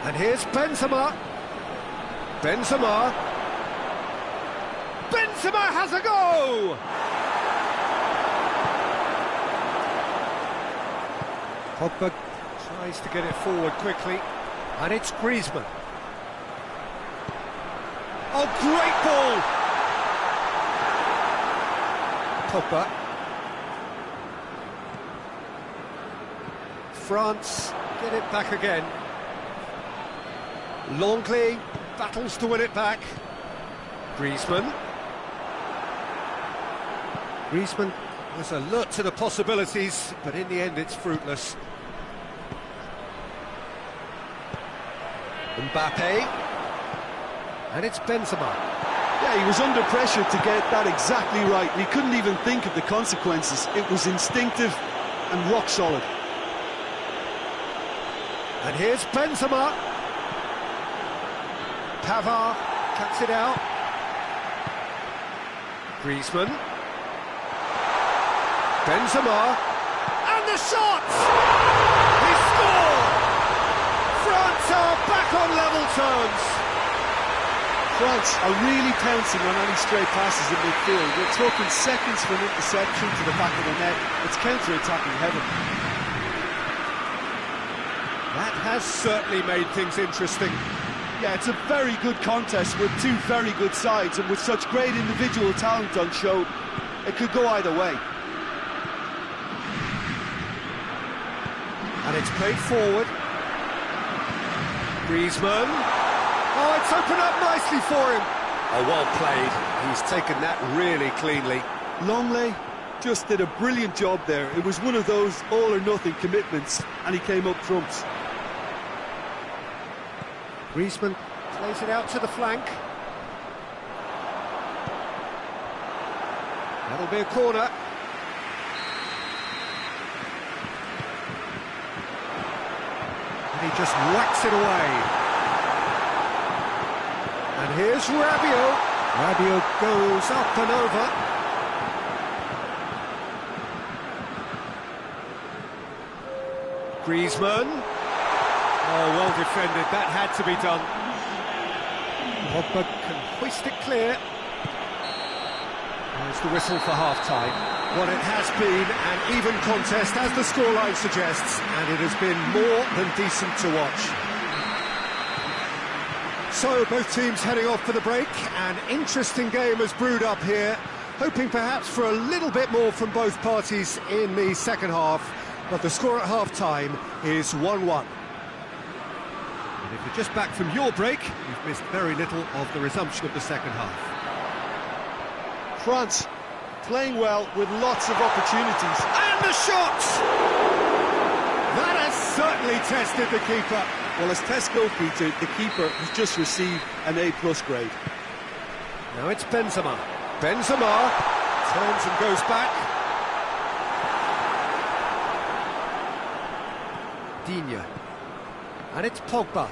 And here's Benzema. Benzema has a go! Pogba tries to get it forward quickly, and it's Griezmann. Oh, great ball! Pogba. France get it back again. Longley battles to win it back. Griezmann was alert to the possibilities, but in the end it's fruitless. Mbappe, and it's Benzema. Yeah, he was under pressure to get that exactly right. He couldn't even think of the consequences. It was instinctive and rock solid. And here's Benzema. Pavard cuts it out. Griezmann. Benzema. And the shot! He scored! France are back on level terms. France are really pouncing on any stray passes in midfield. We're talking seconds for an interception to the back of the net. It's counter-attacking heaven. That has certainly made things interesting. Yeah, it's a very good contest with two very good sides, and with such great individual talent on show, it could go either way. And it's played forward. Griezmann. Oh, it's opened up nicely for him. Oh, well played. He's taken that really cleanly. Longley just did a brilliant job there. It was one of those all-or-nothing commitments, and he came up trumps. Griezmann plays it out to the flank. That'll be a corner. And he just whacks it away. And here's Rabiot. Rabiot goes up and over. Griezmann. Oh, well defended, that had to be done. Pogba can hoist it clear. There's the whistle for half-time. Well, it has been an even contest, as the scoreline suggests, and it has been more than decent to watch. So, both teams heading off for the break. An interesting game has brewed up here, hoping perhaps for a little bit more from both parties in the second half, but the score at half-time is 1-1. And if you're just back from your break, you've missed very little of the resumption of the second half. France playing well with lots of opportunities. And the shot! That has certainly tested the keeper. Well, as tests go, Peter, the keeper has just received an A+ grade. Now it's Benzema. Benzema turns and goes back. Digne. And it's Pogba.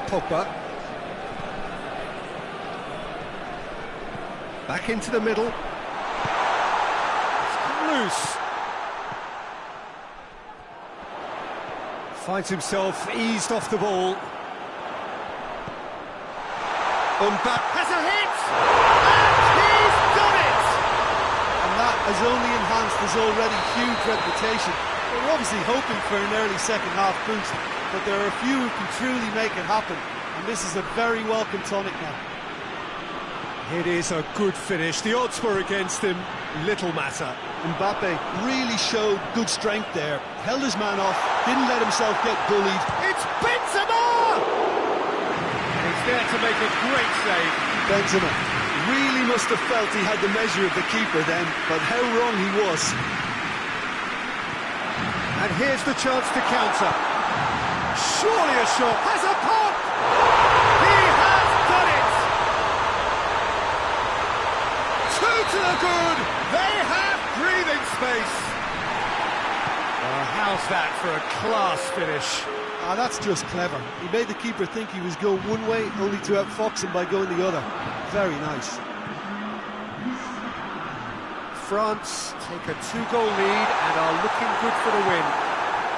Pogba. Back into the middle. It's come loose. Finds himself eased off the ball. Mbappe has a hit! And he's done it! And that has only enhanced his already huge reputation. We're obviously hoping for an early second-half boost, but there are a few who can truly make it happen, and this is a very welcome tonic now. It is a good finish. The odds were against him, little matter. Mbappe really showed good strength there. Held his man off, didn't let himself get bullied. It's Benzema! And he's there to make a great save. Benzema really must have felt he had the measure of the keeper then, but how wrong he was. And here's the chance to counter. Surely a shot. Has a pop! He has done it! Two to the good! They have breathing space! How's that for a class finish? Ah, that's just clever. He made the keeper think he was going one way, only to outfox him by going the other. Very nice. France take a 2-goal lead and are looking good for the win.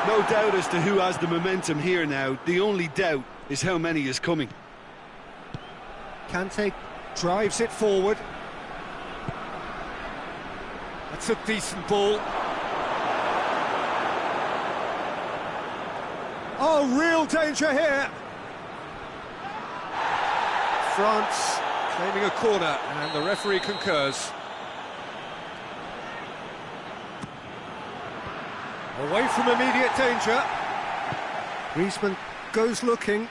No doubt as to who has the momentum here now. The only doubt is how many is coming. Kante drives it forward. That's a decent ball. Oh, real danger here. France claiming a corner, and the referee concurs. Away from immediate danger. Griezmann goes looking.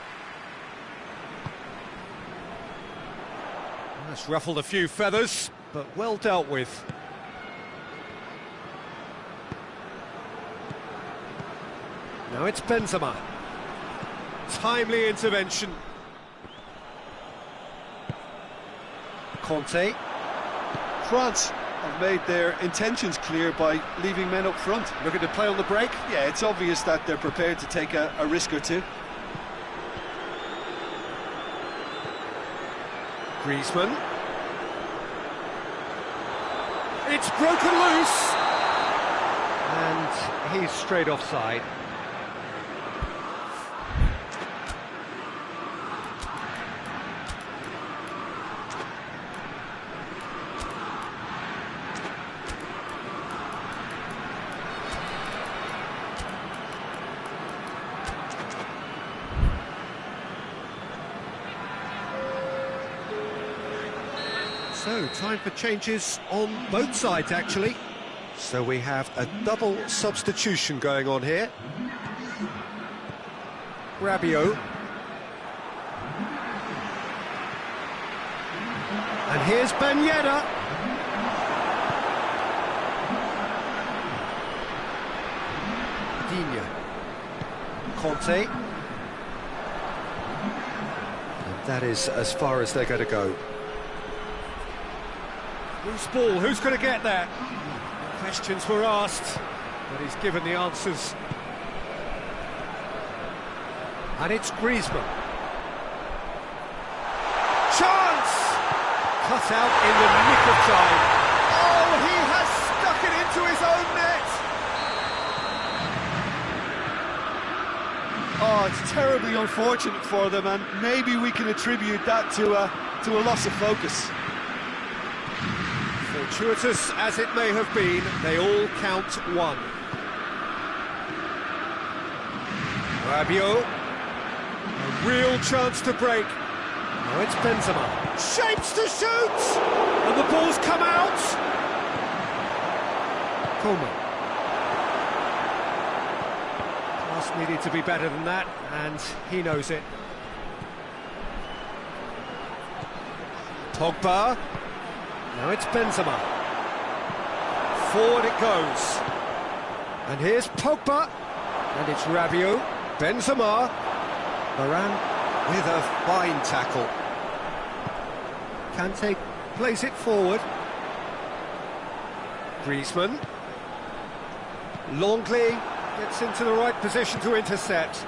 That's ruffled a few feathers, but well dealt with. Now it's Benzema. Timely intervention. Conte. France have made their intentions clear by leaving men up front. Looking to play on the break. Yeah, it's obvious that they're prepared to take a risk or two. Griezmann. It's broken loose. And he's straight offside. So, time for changes on both sides, actually. So we have a double substitution going on here. Rabiot. And here's Ben Yedder. Digne. Conte. And that is as far as they're going to go. Loose ball, who's going to get there? Questions were asked, but he's given the answers. And it's Griezmann. Chance! Cut out in the nick of time. Oh, he has stuck it into his own net! Oh, it's terribly unfortunate for them, and maybe we can attribute that to a loss of focus. Fortuitous as it may have been, they all count one. Rabiot, a real chance to break. Now it's Benzema. Shapes to shoot! And the ball's come out! Coleman. Pass needed to be better than that, and he knows it. Pogba. Now it's Benzema. Forward it goes. And here's Pogba. And it's Rabiot. Benzema. Varane with a fine tackle. Kante plays it forward. Griezmann. Longley gets into the right position to intercept.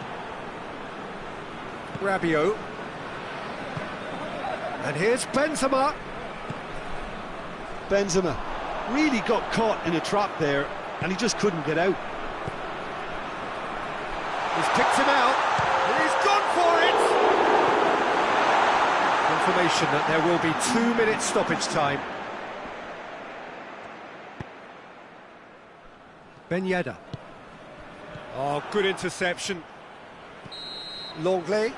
Rabiot. And here's Benzema. Benzema really got caught in a trap there, and he just couldn't get out. He's picked him out. He's gone for it. Confirmation that there will be 2 minutes stoppage time. Ben Yedder. Oh, good interception. Longley.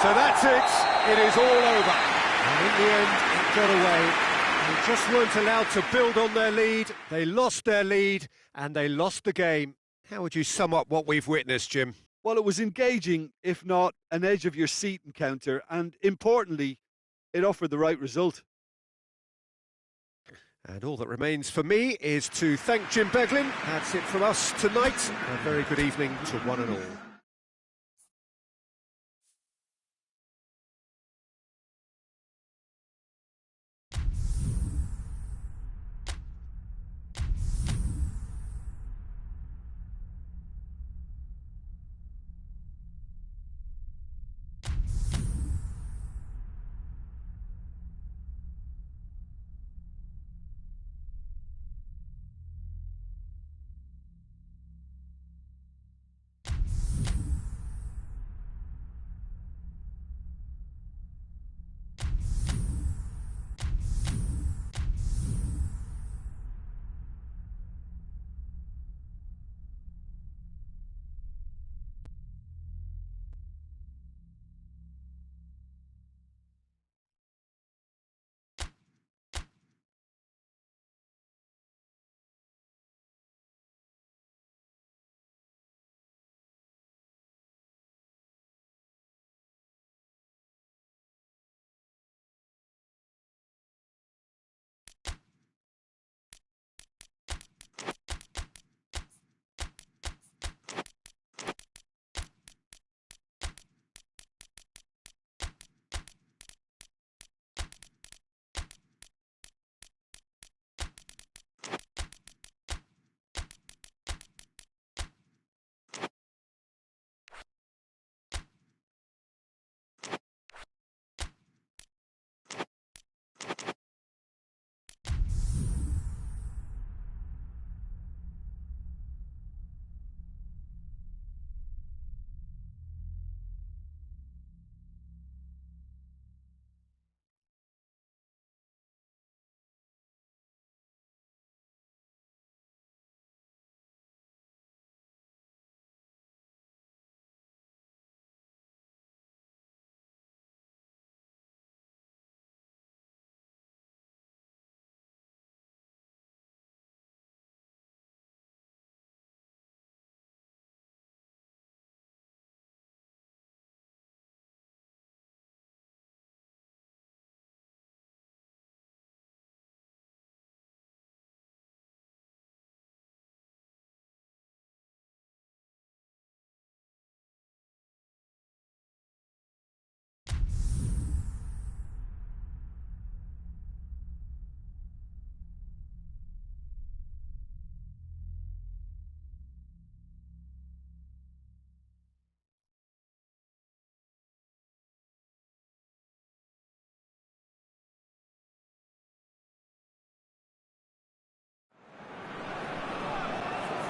So that's it. It is all over. And in the end, it got away. They just weren't allowed to build on their lead. They lost their lead and they lost the game. How would you sum up what we've witnessed, Jim? Well, it was engaging, if not an edge-of-your-seat encounter, and importantly, it offered the right result. And all that remains for me is to thank Jim Beglin. That's it from us tonight. A very good evening to one and all.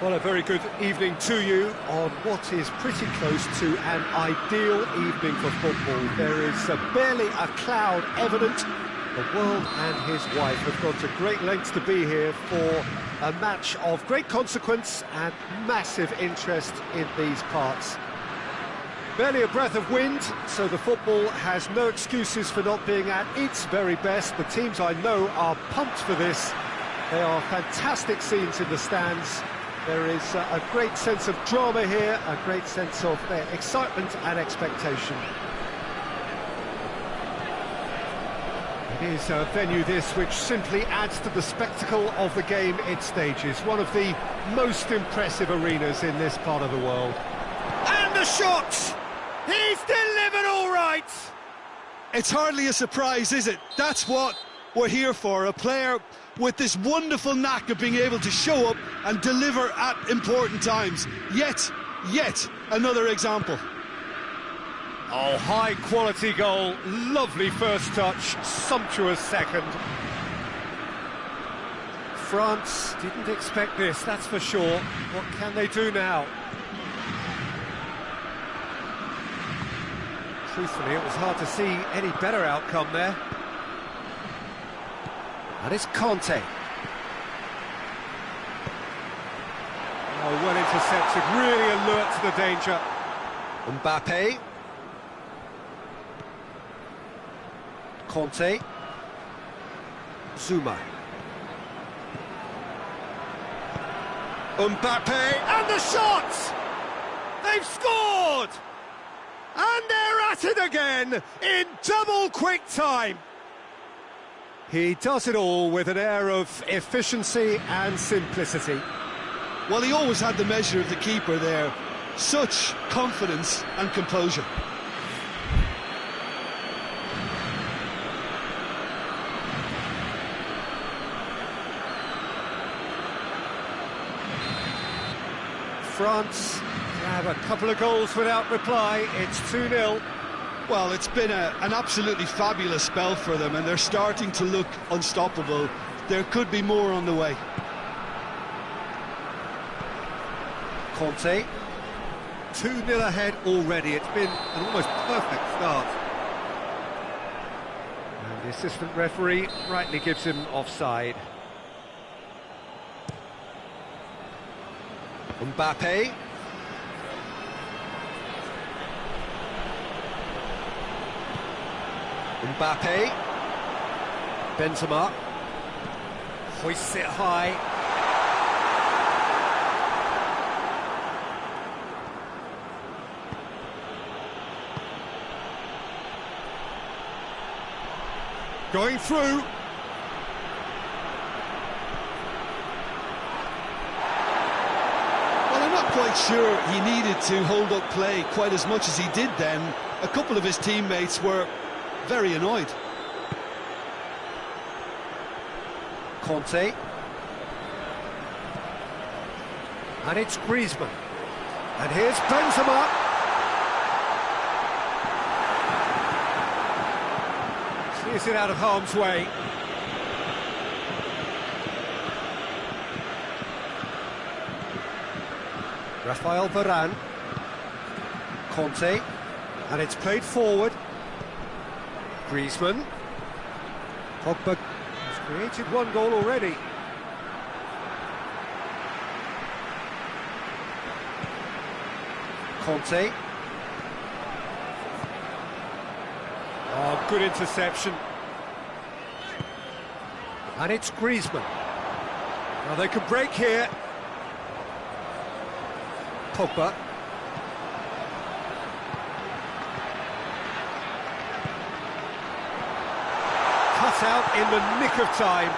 Well, a very good evening to you on what is pretty close to an ideal evening for football. There is barely a cloud evident. The world and his wife have gone to great lengths to be here for a match of great consequence and massive interest in these parts. Barely a breath of wind, so the football has no excuses for not being at its very best. The teams I know are pumped for this. They are fantastic scenes in the stands. There is a great sense of drama here, a great sense of excitement and expectation. It is a venue this which simply adds to the spectacle of the game it stages. One of the most impressive arenas in this part of the world. And the shot! He's delivered all right! It's hardly a surprise, is it? That's what we're here for, a player with this wonderful knack of being able to show up and deliver at important times. Yet another example. Oh, high-quality goal, lovely first touch, sumptuous second. France didn't expect this, that's for sure. What can they do now? Truthfully, it was hard to see any better outcome there. And it's Conte. Oh, well intercepted, really alert to the danger. Mbappe. Conte. Zuma. Mbappe, and the shot! They've scored! And they're at it again, in double quick time. He does it all with an air of efficiency and simplicity. Well, he always had the measure of the keeper there. Such confidence and composure. France have a couple of goals without reply. It's 2-0. Well, it's been an absolutely fabulous spell for them, and they're starting to look unstoppable. There could be more on the way. Conte. 2-0 ahead already. It's been an almost perfect start. And the assistant referee rightly gives him offside. Mbappe. Mbappe. Benzema. Hoists it high. Going through. Quite sure he needed to hold up play quite as much as he did then. A couple of his teammates were very annoyed. Conte. And it's Griezmann. And here's Benzema. Clears it out of harm's way. Rafael Varane. Conte. And it's played forward. Griezmann. Pogba has created one goal already. Conte. Oh, good interception. And it's Griezmann. Now they can break here. Pogba. Cut out in the nick of time.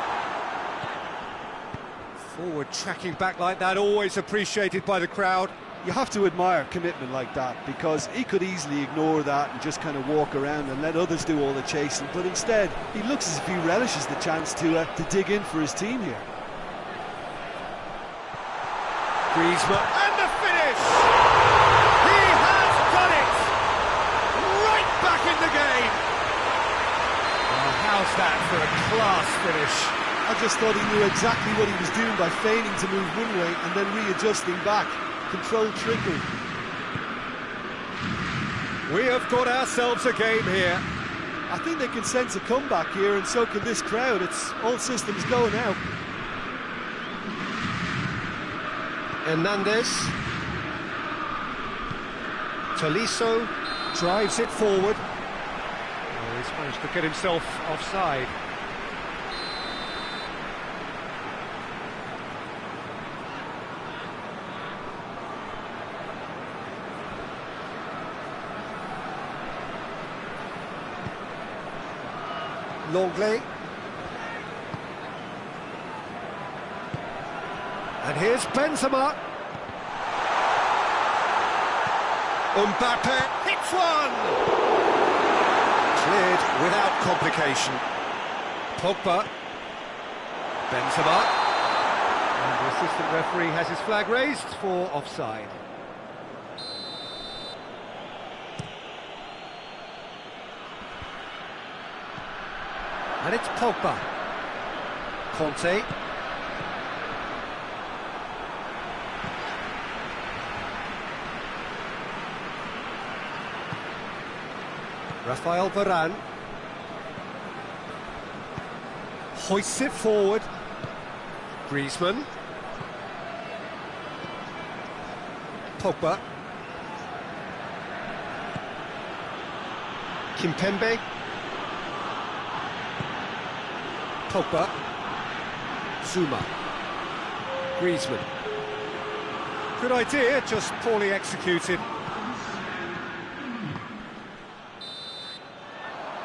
Forward tracking back like that, always appreciated by the crowd. You have to admire commitment like that, because he could easily ignore that and just kind of walk around and let others do all the chasing, but instead he looks as if he relishes the chance to dig in for his team here. Griezmann, and the finish! He has done it! Right back in the game! Oh, how's that for a class finish? I just thought he knew exactly what he was doing by feigning to move one way and then readjusting back. Controlled trickery. We have got ourselves a game here. I think they can sense a comeback here, and so can this crowd. It's all systems go now. Hernandez. Tolisso drives it forward. Oh, he's managed to get himself offside. Longley. And here's Benzema. Mbappe hits one! Cleared without complication. Pogba. Benzema. And the assistant referee has his flag raised for offside. And it's Pogba. Conte. Rafael Varane. Hoists it forward. Griezmann. Pogba. Kimpembe. Pogba. Zuma. Griezmann. Good idea, just poorly executed.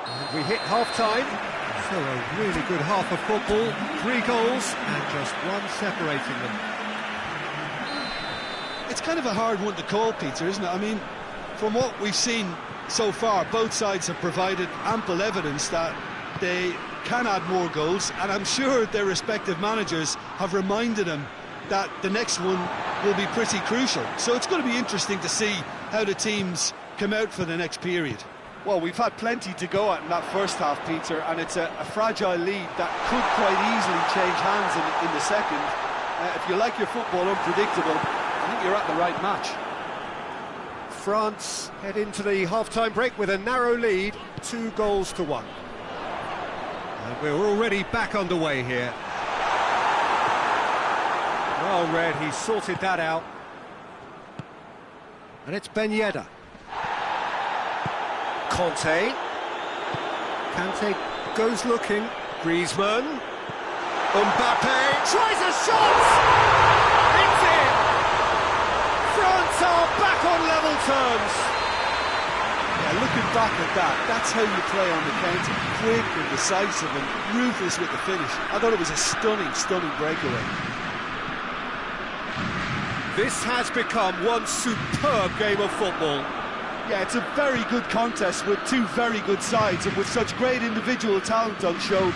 And we hit half-time. So a really good half of football. 3 goals and just one separating them. It's kind of a hard one to call, Peter, isn't it? I mean, from what we've seen so far, both sides have provided ample evidence that they can add more goals, and I'm sure their respective managers have reminded them that the next one will be pretty crucial. So it's going to be interesting to see how the teams come out for the next period. Well, we've had plenty to go at in that first half, Peter, and it's a fragile lead that could quite easily change hands in the second. If you like your football unpredictable, I think you're at the right match. France head into the half-time break with a narrow lead, 2 goals to 1. And we're already back underway here. Well read, he sorted that out. And it's Ben Yedder. Kante goes looking. Griezmann. Mbappe tries a shot! It's in! France are back on level terms. Yeah, looking back at that, that's how you play on the counter. Quick and decisive and ruthless with the finish. I thought it was a stunning, stunning breakaway. This has become one superb game of football. Yeah, it's a very good contest with 2 very good sides, and with such great individual talent on show,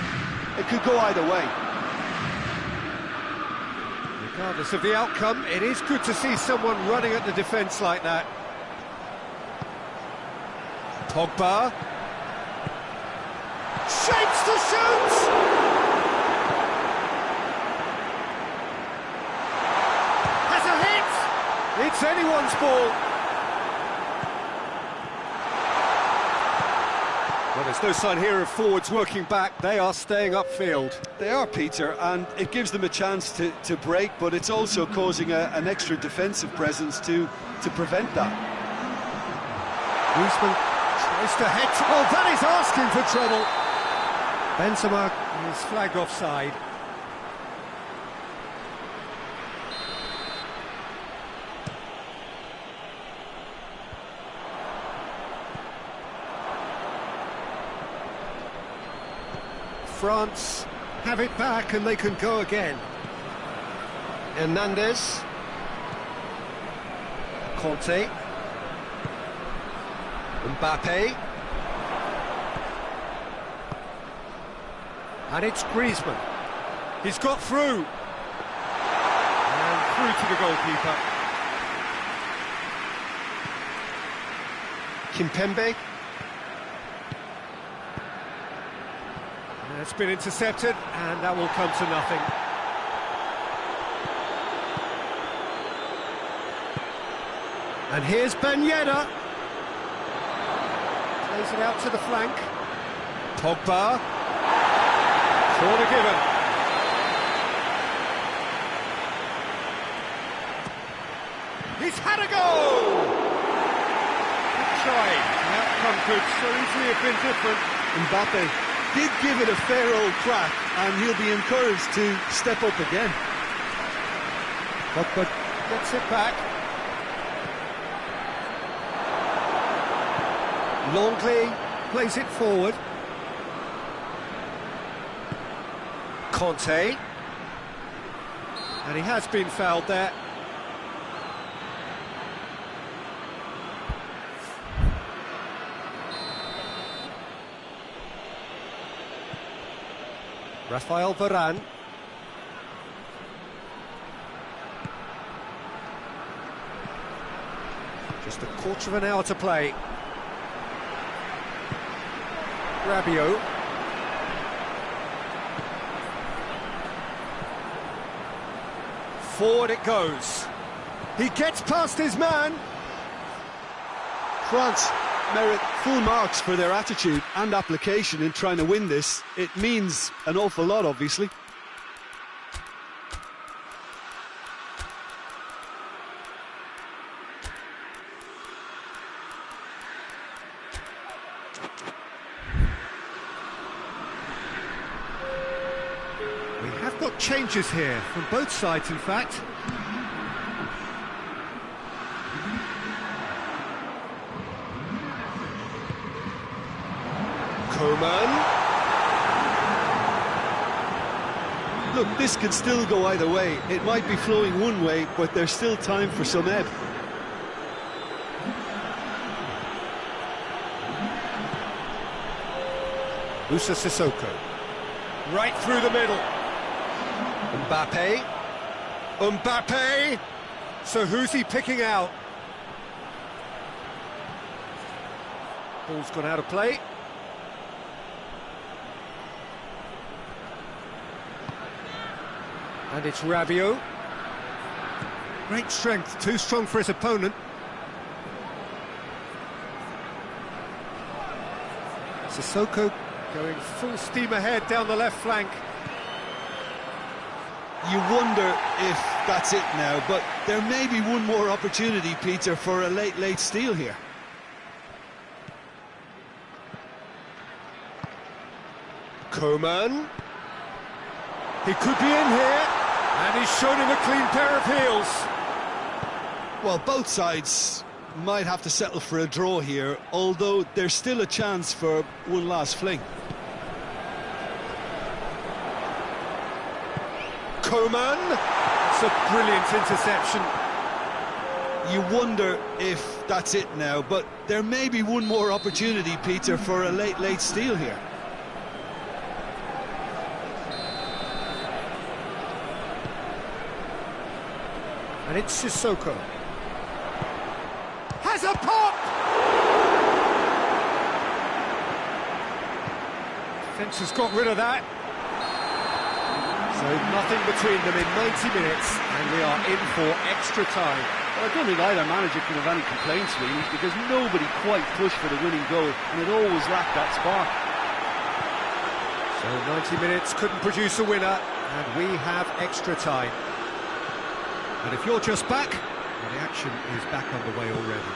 it could go either way. Regardless of the outcome, it is good to see someone running at the defence like that. Pogba. Shapes to shoot! Has a hit! It's anyone's ball. Well, there's no sign here of forwards working back. They are staying upfield. They are, Peter, and it gives them a chance to break, but it's also causing an extra defensive presence to prevent that. Griezmann tries to head. Oh, that is asking for trouble. Benzema is flagged offside. France have it back and they can go again. Hernandez. Kante. Mbappe. And it's Griezmann. He's got through. And through to the goalkeeper. Kimpembe. It's been intercepted, and that will come to nothing. And here's Ben Yedder. Plays it out to the flank. Pogba. Corner given. He's had a go! Good try. The outcome could so easily have been different. Mbappe did give it a fair old crack, and he'll be encouraged to step up again. Pogba gets it back. Longley plays it forward. Kante. And he has been fouled there. Rafael Varane. Just a quarter of an hour to play. Rabiot. Forward it goes. He gets past his man. France merit full marks for their attitude and application in trying to win this. It means an awful lot, obviously. got changes here, from both sides in fact. Coman. Look, this can still go either way. It might be flowing one way, but there's still time for some ebb. Moussa Sissoko. Right through the middle. Mbappe. Mbappe! So who's he picking out? Ball's gone out of play. And it's Rabiot. Great strength, too strong for his opponent. Sissoko going full steam ahead down the left flank. You wonder if that's it now, but there may be one more opportunity, Peter, for a late steal here. Coman. He could be in here, and he's shown him a clean pair of heels. Well, both sides might have to settle for a draw here, although there's still a chance for one last fling. Coman. It's a brilliant interception. You wonder if that's it now, but there may be one more opportunity, Peter, for a late steal here. And it's Sissoko. Has a pop! Defence has got rid of that. So nothing between them in 90 minutes, and we are in for extra time. Well, I don't think either manager could have any complaints, really, because nobody quite pushed for the winning goal, and it always lacked that spark. So 90 minutes couldn't produce a winner, and we have extra time. And if you're just back, well, the action is back underway already.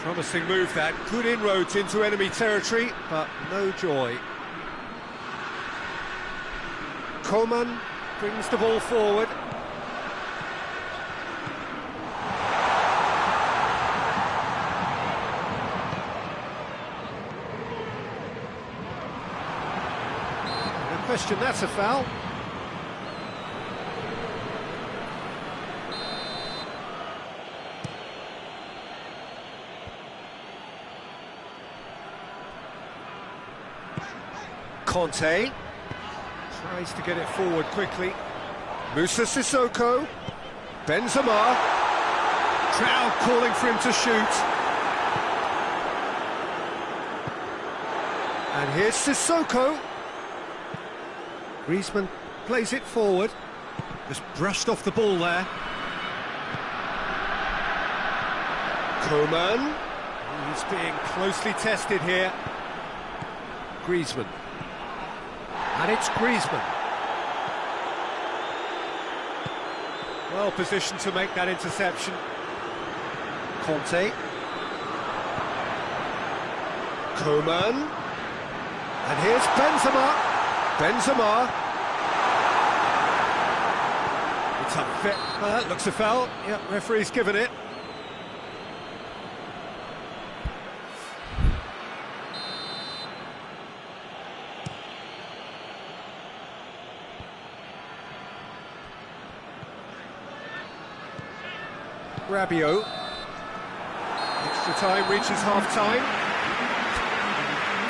Promising move that, good inroads into enemy territory, but no joy. Coman brings the ball forward. No question, that's a foul. Conte tries to get it forward quickly. Moussa Sissoko. Benzema. Crowd calling for him to shoot. And here's Sissoko. Griezmann plays it forward. Just brushed off the ball there. Coman. He's being closely tested here. Griezmann. And it's Griezmann. Well positioned to make that interception. Conte. Coman. And here's Benzema. Benzema. It's unfit. Well, that looks a foul. Yep, referee's given it. Rabiot. Extra time reaches half-time.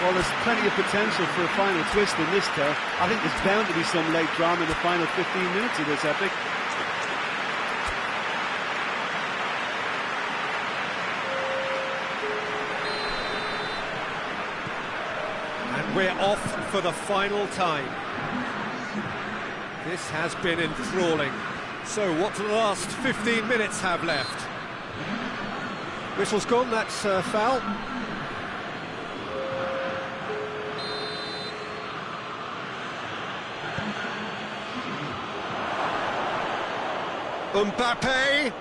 Well, there's plenty of potential for a final twist in this tale. I think there's bound to be some late drama in the final 15 minutes of this epic. And we're off for the final time. This has been enthralling. So what do the last 15 minutes have left? Whistle's gone, that's foul. Mbappe.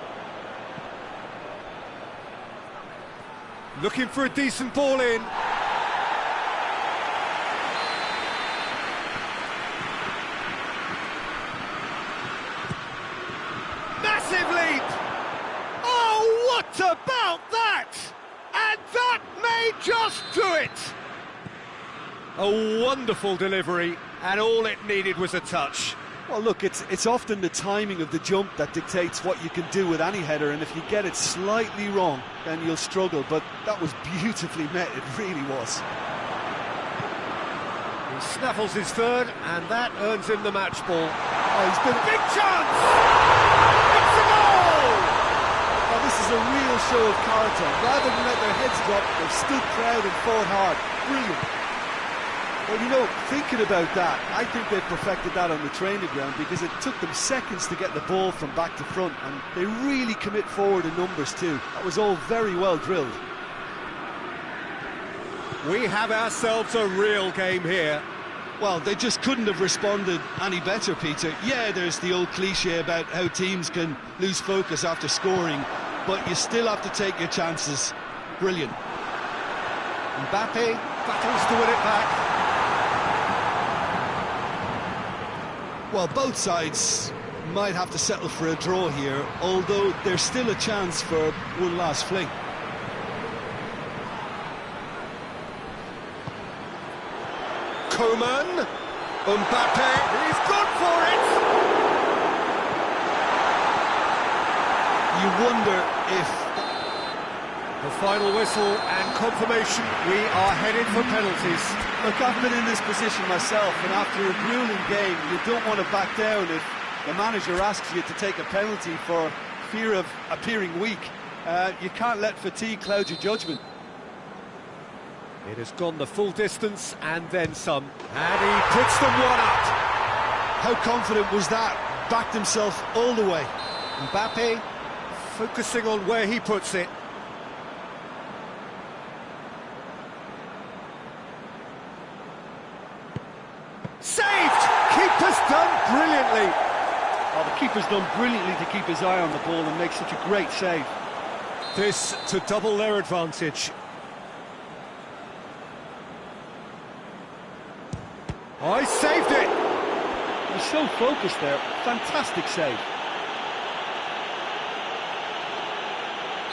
Looking for a decent ball in. do it! A wonderful delivery, and all it needed was a touch. Well, look, it's often the timing of the jump that dictates what you can do with any header, and if you get it slightly wrong, then you'll struggle. But that was beautifully met, it really was. He snaffles his third, and that earns him the match ball. Oh, he's been... Big chance! It's a goal! Well, this is a real show of character. Rather than let their heads drop, they've stood proud and fought hard. Brilliant. Well, you know, thinking about that, I think they've perfected that on the training ground, because it took them seconds to get the ball from back to front, and they really commit forward in numbers too. That was all very well drilled. We have ourselves a real game here. Well, they just couldn't have responded any better, Peter. Yeah, there's the old cliche about how teams can lose focus after scoring, but you still have to take your chances. Brilliant. Mbappe battles to win it back. Well, both sides might have to settle for a draw here, although there's still a chance for one last fling. Coman, Mbappe, he's gone for it! You wonder if... The final whistle and confirmation, we are headed for penalties. Look, I've been in this position myself, and after a grueling game, you don't want to back down if the manager asks you to take a penalty for fear of appearing weak. You can't let fatigue cloud your judgment. It has gone the full distance and then some, and he puts them one up. How confident was that? Backed himself all the way. Mbappe focusing on where he puts it. Saved! Keeper's done brilliantly. Oh, the keeper's done brilliantly to keep his eye on the ball and make such a great save. This to double their advantage. I saved it! He's so focused there. Fantastic save.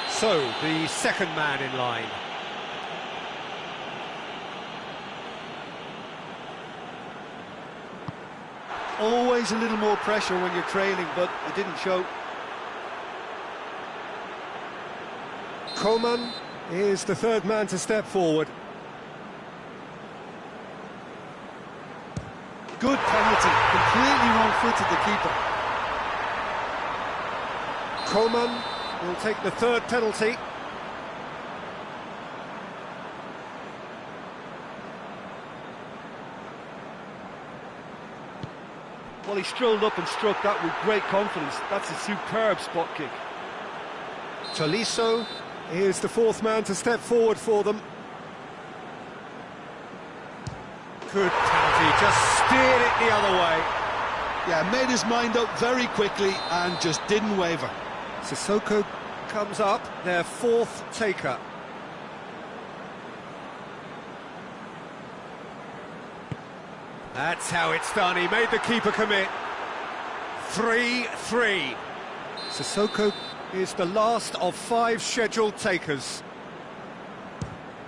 So, the second man in line. Always a little more pressure when you're trailing, but it didn't show. Coman is the third man to step forward. Good penalty, completely wrong-footed the keeper. Coman will take the third penalty. Well, he strolled up and struck that with great confidence. That's a superb spot kick. Tolisso is the fourth man to step forward for them. Good penalty, just steered it the other way. Yeah, made his mind up very quickly and just didn't waver. Sissoko comes up, their fourth taker. That's how it's done, he made the keeper commit. 3-3. Sissoko is the last of 5 scheduled takers.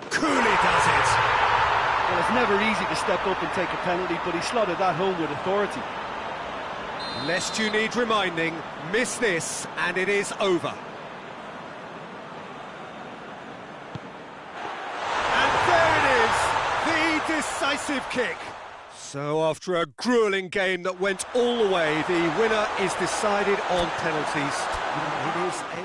Coolly does it. Well, it's never easy to step up and take a penalty, but he slotted that home with authority. Lest you need reminding, miss this and it is over. And there it is, the decisive kick. So after a grueling game that went all the way, the winner is decided on penalties. It is a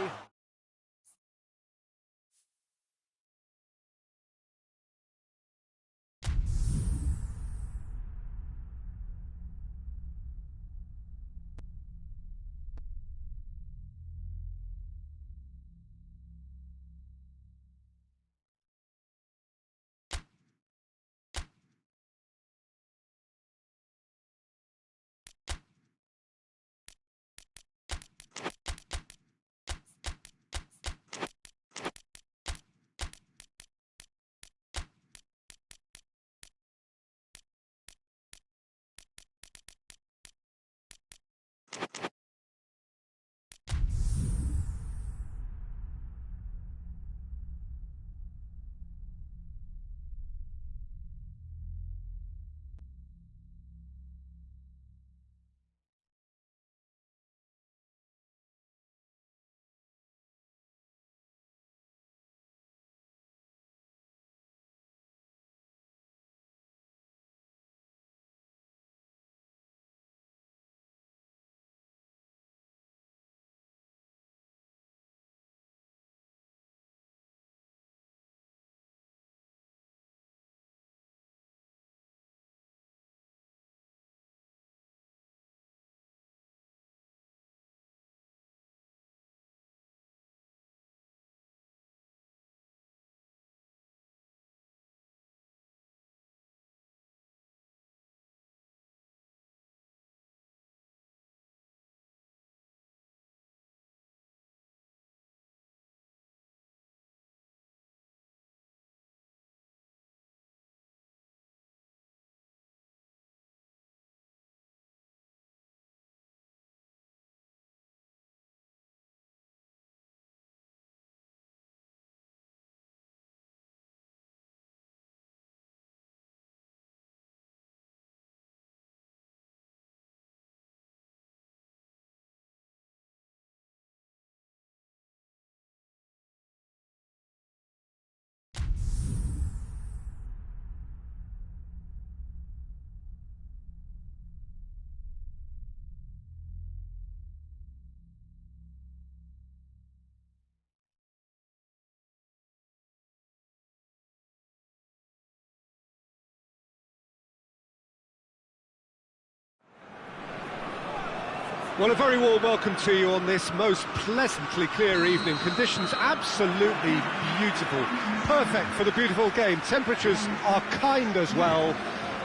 Well, a very warm welcome to you on this most pleasantly clear evening. Conditions absolutely beautiful. Perfect for the beautiful game. Temperatures are kind as well.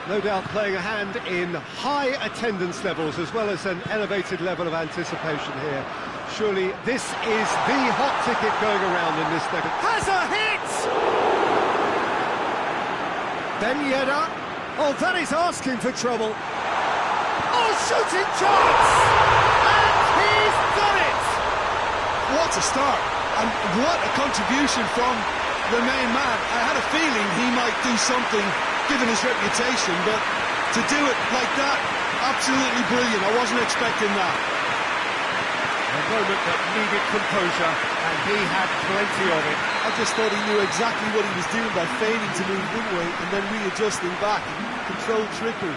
No doubt playing a hand in high attendance levels as well as an elevated level of anticipation here. Surely this is the hot ticket going around in this leg. Has a hit! Ben Yedder. Oh, that is asking for trouble. Oh, shooting chance! And he's done it! What a start, and what a contribution from the main man. I had a feeling he might do something, given his reputation, but to do it like that, absolutely brilliant. I wasn't expecting that. A moment that needed composure, and he had plenty of it. I just thought he knew exactly what he was doing by feigning to move one way and then readjusting back. Controlled trickery.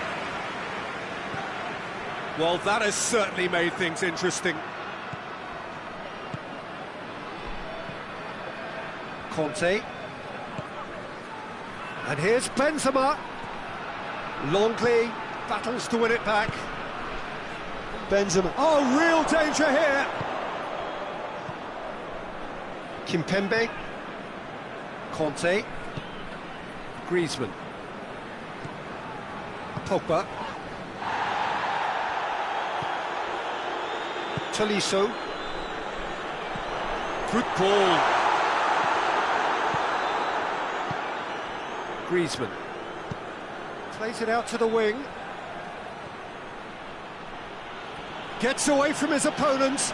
Well, that has certainly made things interesting. Conte. And here's Benzema. Longley battles to win it back. Benzema. Oh, real danger here. Kimpembe. Conte. Griezmann. Pogba. Tolisso. Good ball. Griezmann. Plays it out to the wing. Gets away from his opponents.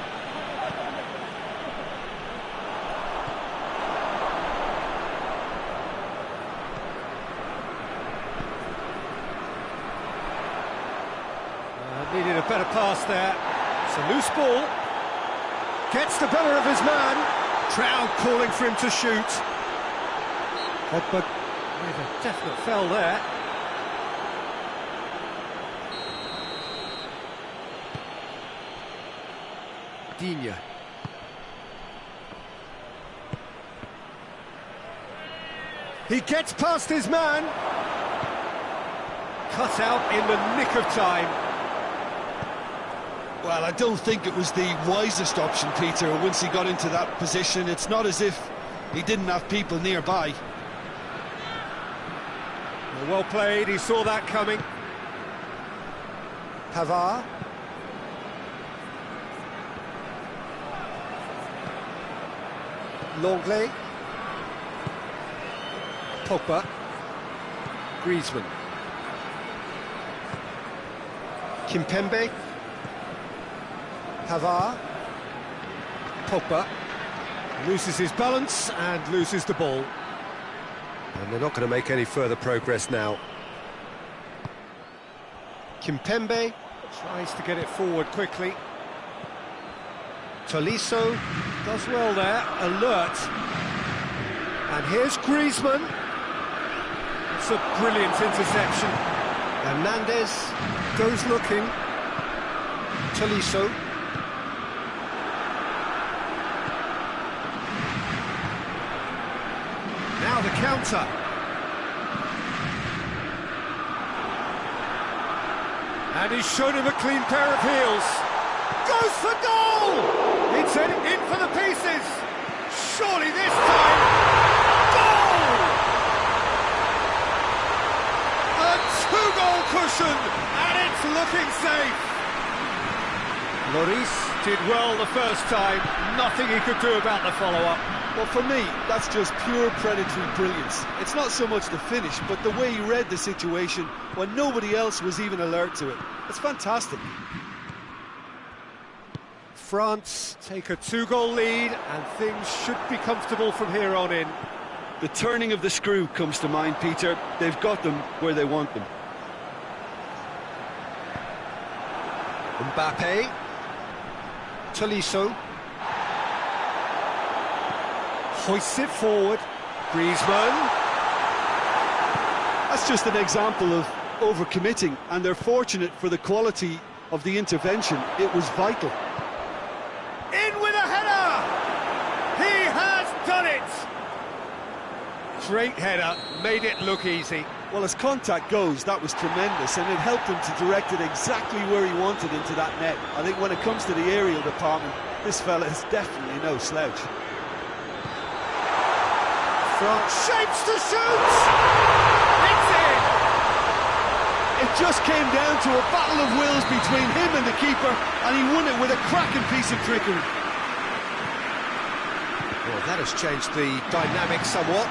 Needed a better pass there. It's a loose ball. Gets the better of his man. Crowd calling for him to shoot. But with a definite foul there. Digne. He gets past his man. Cut out in the nick of time. Well, I don't think it was the wisest option, Peter, once he got into that position. It's not as if he didn't have people nearby. Well played, he saw that coming. Pavard. Longley. Pogba. Griezmann. Kimpembe. Pavard. Pogba. Loses his balance and loses the ball. And they're not going to make any further progress now. Kimpembe tries to get it forward quickly. Tolisso does well there, alert. And here's Griezmann. It's a brilliant interception. Hernandez goes looking. Tolisso. Now the counter. And he's shown him a clean pair of heels. Goes for goal! It's in for the pieces. Surely this time, goal! A two-goal cushion, and it's looking safe. Lloris did well the first time. Nothing he could do about the follow-up. Well, for me, that's just pure predatory brilliance. It's not so much the finish, but the way he read the situation when nobody else was even alert to it. It's fantastic. France take a two-goal lead, and things should be comfortable from here on in. The turning of the screw comes to mind, Peter. They've got them where they want them. Mbappe. Tolisso. Hoists it forward. Griezmann. That's just an example of overcommitting, and they're fortunate for the quality of the intervention. It was vital. In with a header! He has done it! Great header, made it look easy. Well, as contact goes, that was tremendous, and it helped him to direct it exactly where he wanted into that net. I think when it comes to the aerial department, this fella is definitely no slouch. France shapes to shoot! It's in! It just came down to a battle of wills between him and the keeper, and he won it with a cracking piece of trickery. Well, that has changed the dynamic somewhat.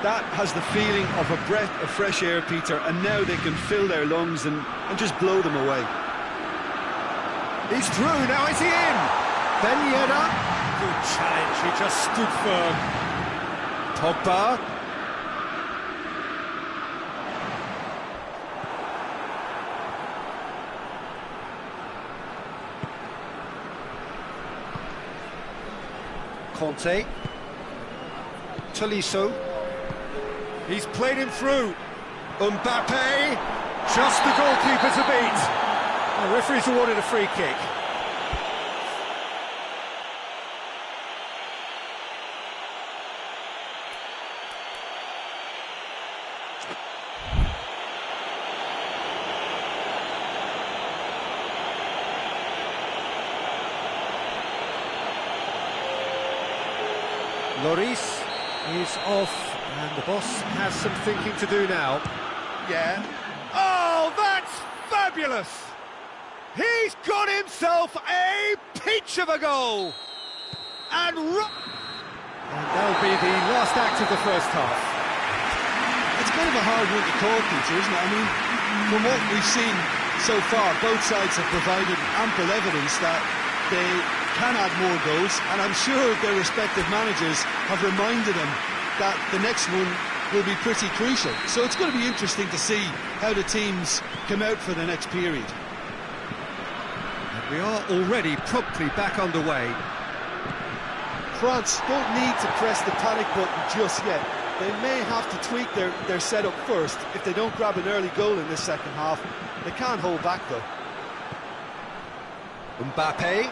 That has the feeling of a breath of fresh air, Peter, and now they can fill their lungs and just blow them away. He's through, now is he in? Ben Yedder. Good challenge, he just stood firm. Pogba. Conte. Tolisso. He's played him through. Mbappe. Just the goalkeeper to beat. The referee's awarded a free kick. Lloris is off. And the boss has some thinking to do now. Yeah. Oh, that's fabulous! He's got himself a peach of a goal! And that'll be the last act of the first half. It's kind of a hard one to call, Peter, isn't it? I mean, from what we've seen so far, both sides have provided ample evidence that they can add more goals, and I'm sure their respective managers have reminded them that the next one will be pretty crucial. So it's going to be interesting to see how the teams come out for the next period. And we are already promptly back underway. France don't need to press the panic button just yet. They may have to tweak their setup first. If they don't grab an early goal in this second half, they can't hold back though. Mbappe.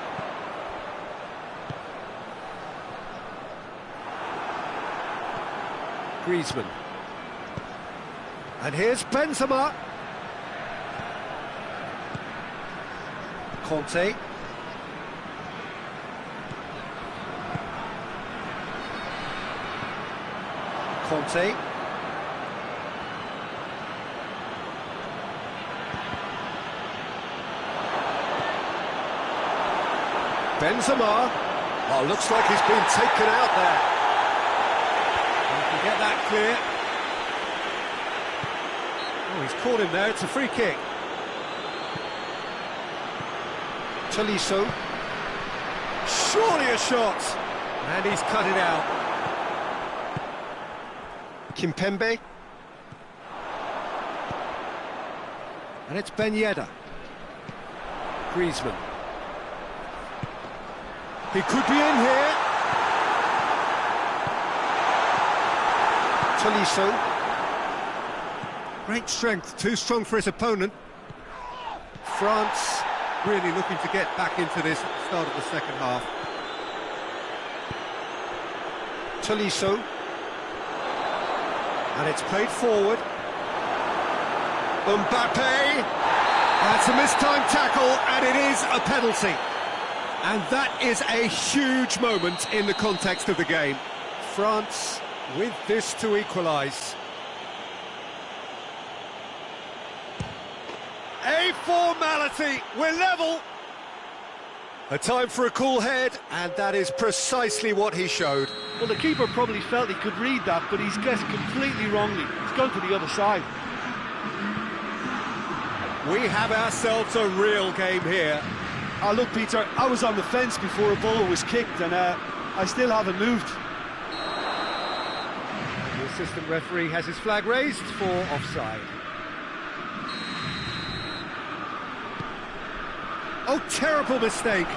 Griezmann. And here's Benzema. Conte. Conte. Benzema. Oh, looks like he's been taken out there. get that clear. Oh, he's caught him there, it's a free kick. Tolisso. Surely a shot. And he's cut it out. Kimpembe. And it's Ben Yedder. Griezmann. He could be in here. Tolisso. Great strength, too strong for his opponent. France really looking to get back into this at the start of the second half. Tolisso. And it's played forward. Mbappe. That's a mistimed tackle, and it is a penalty. And that is a huge moment in the context of the game. France with this to equalise. A formality, we're level. A time for a cool head, and that is precisely what he showed. Well, the keeper probably felt he could read that, but he's guessed completely wrongly. He's gone to the other side. We have ourselves a real game here. Look, Peter, I was on the fence before a ball was kicked, and I still haven't moved. The assistant referee has his flag raised for offside. Oh, terrible mistake.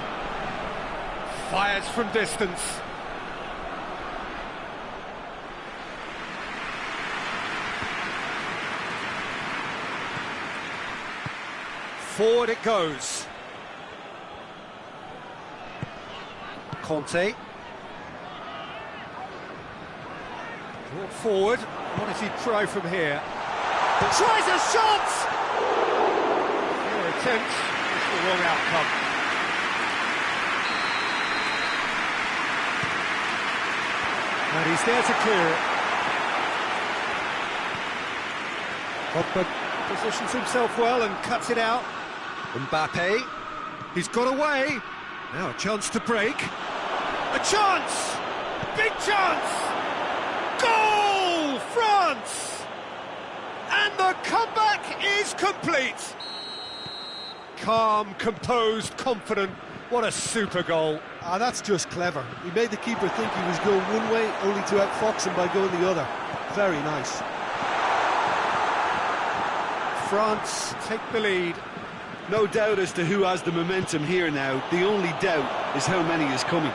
Fires from distance. Forward it goes. Conte. Brought forward. What does he try from here? Tries a shot! Their attempt is the wrong outcome. And he's there to clear it. Pogba positions himself well and cuts it out. Mbappe, he's got away. Now a chance to break. A chance! Big chance! Goal! France! And the comeback is complete. Calm, composed, confident. What a super goal. Ah, that's just clever. He made the keeper think he was going one way, only to outfox him by going the other. Very nice. France take the lead. No doubt as to who has the momentum here now. The only doubt is how many is coming.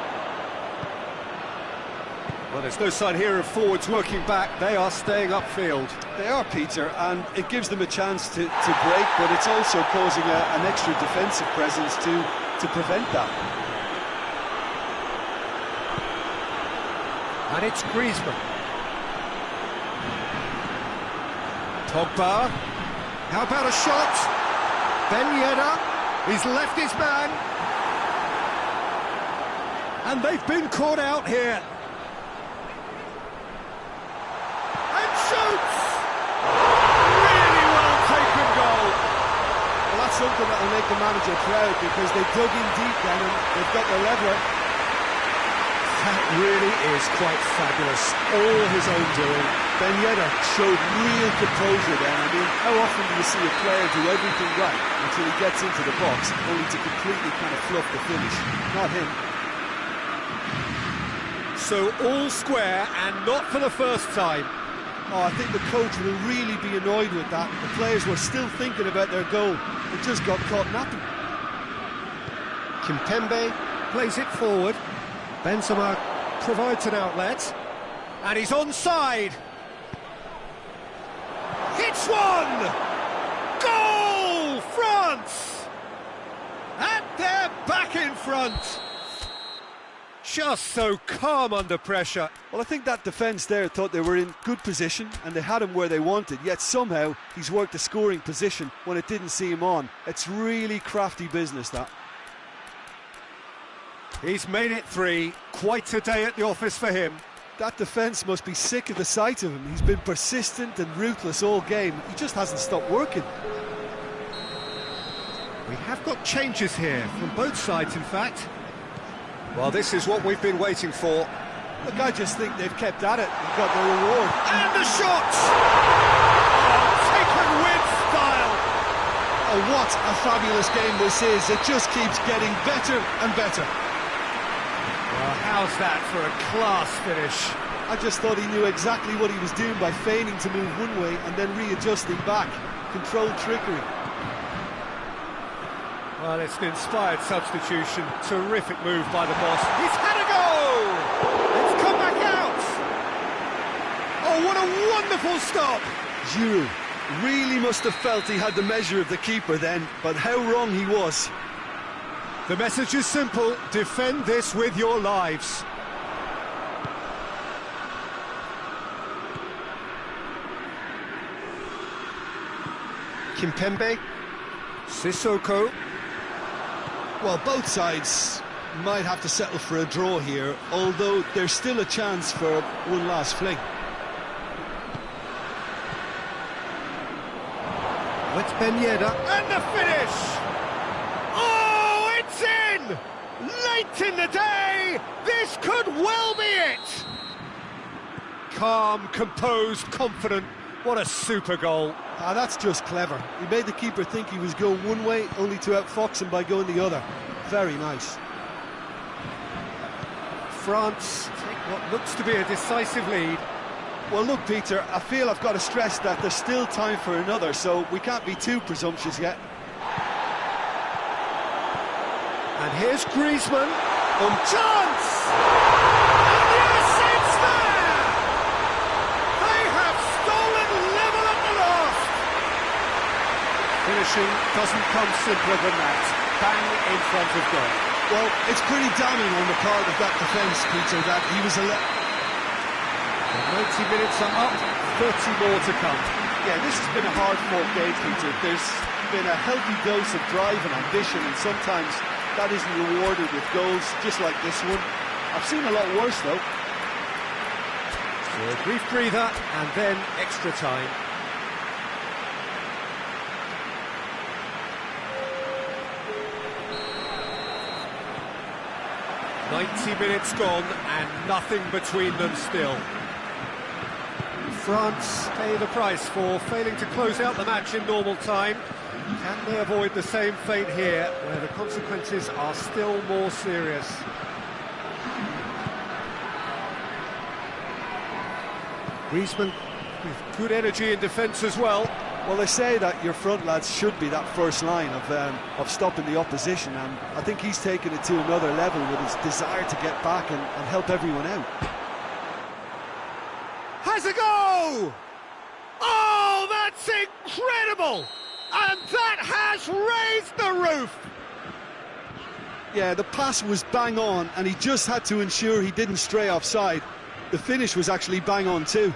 Well, there's no sign here of forwards working back. They are staying upfield. They are, Peter, and it gives them a chance to break, but it's also causing an extra defensive presence to prevent that. And it's Griezmann. Pogba. How about a shot? Ben Yedder. He's left his man. And they've been caught out here. And shoots! Really well taken goal. Well, that's something that will make the manager proud, because they dug in deep then and they've got their leveler. That really is quite fabulous. All his own doing. Ben Yedder showed real composure then. I mean, how often do you see a player do everything right until he gets into the box, only to completely kind of fluff the finish? Not him. So all square, and not for the first time. Oh, I think the coach will really be annoyed with that. The players were still thinking about their goal. They just got caught napping. Kimpembe plays it forward. Benzema provides an outlet. And he's onside. Hits one! Goal! France! And they're back in front. Just so calm under pressure. Well, I think that defence there thought they were in good position and they had him where they wanted, yet somehow he's worked a scoring position when it didn't see him on. It's really crafty business, that. He's made it 3. Quite a day at the office for him. That defence must be sick of the sight of him. He's been persistent and ruthless all game. He just hasn't stopped working. We have got changes here from both sides, in fact. Well, this is what we've been waiting for. Look, I just think they've kept at it and got their reward. And the shot! Oh, taken with style! Oh, what a fabulous game this is. It just keeps getting better and better. Well, how's that for a class finish? I just thought he knew exactly what he was doing by feigning to move one way and then readjusting back. Controlled trickery. Well, it's an inspired substitution. Terrific move by the boss. He's had a go! It's come back out! Oh, what a wonderful stop! Giroud really must have felt he had the measure of the keeper then, but how wrong he was. The message is simple: defend this with your lives. Kimpembe, Sissoko. Well, both sides might have to settle for a draw here, although there's still a chance for one last fling. It's Ben Yedder. And the finish! Oh, it's in! Late in the day! This could well be it! Calm, composed, confident. What a super goal. Ah, that's just clever. He made the keeper think he was going one way, only to outfox him by going the other. Very nice. France take what looks to be a decisive lead. Well, look, Peter, I feel I've got to stress that there's still time for another, so we can't be too presumptuous yet. And here's Griezmann. Chance! And yes, it's there! They have stolen level at the last! Finishing doesn't come simpler than that. Bang in front of goal. Well, it's pretty damning on the part of that defence, Peter, that he was 90 minutes are up, 30 more to come. Yeah, this has been a hard-fought game, Peter. There's been a healthy dose of drive and ambition, and sometimes that isn't rewarded with goals, just like this one. I've seen a lot worse, though. So a brief breather, and then extra time. "90 minutes gone, and nothing between them still." France pay the price for failing to close out the match in normal time. Can they avoid the same fate here, where the consequences are still more serious? Griezmann with good energy in defence as well. Well, they say that your front lads should be that first line of stopping the opposition, and I think he's taken it to another level with his desire to get back and help everyone out. Has a go! Oh, that's incredible! And that has raised the roof! Yeah, the pass was bang on, and he just had to ensure he didn't stray offside. The finish was actually bang on too.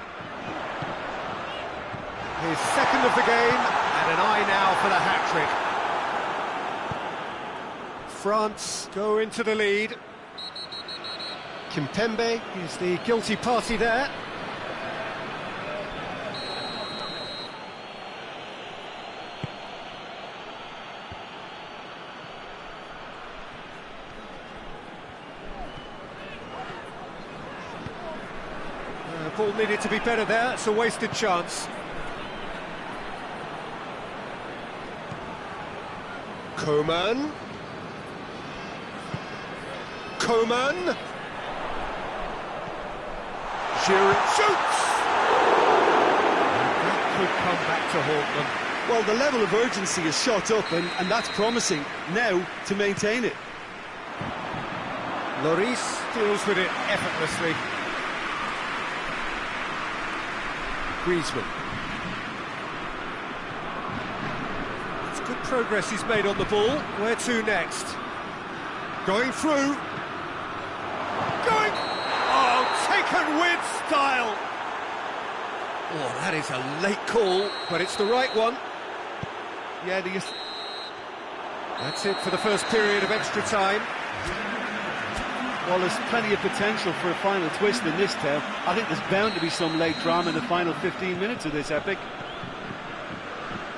His second of the game, and an eye now for the hat-trick. France go into the lead. Kimpembe is the guilty party there. Ball needed to be better there, it's a wasted chance. Coman. Giroud shoots! And that could come back to haunt them. Well, the level of urgency is shot up, and that's promising. Now to maintain it. Lloris deals with it effortlessly. Griezmann. It's good progress he's made on the ball. Where to next? Going through. Going. Oh, taken with style. Oh, that is a late call, but it's the right one. Yeah, That's it for the first period of extra time. well, there's plenty of potential for a final twist in this tale. I think there's bound to be some late drama in the final 15 minutes of this epic.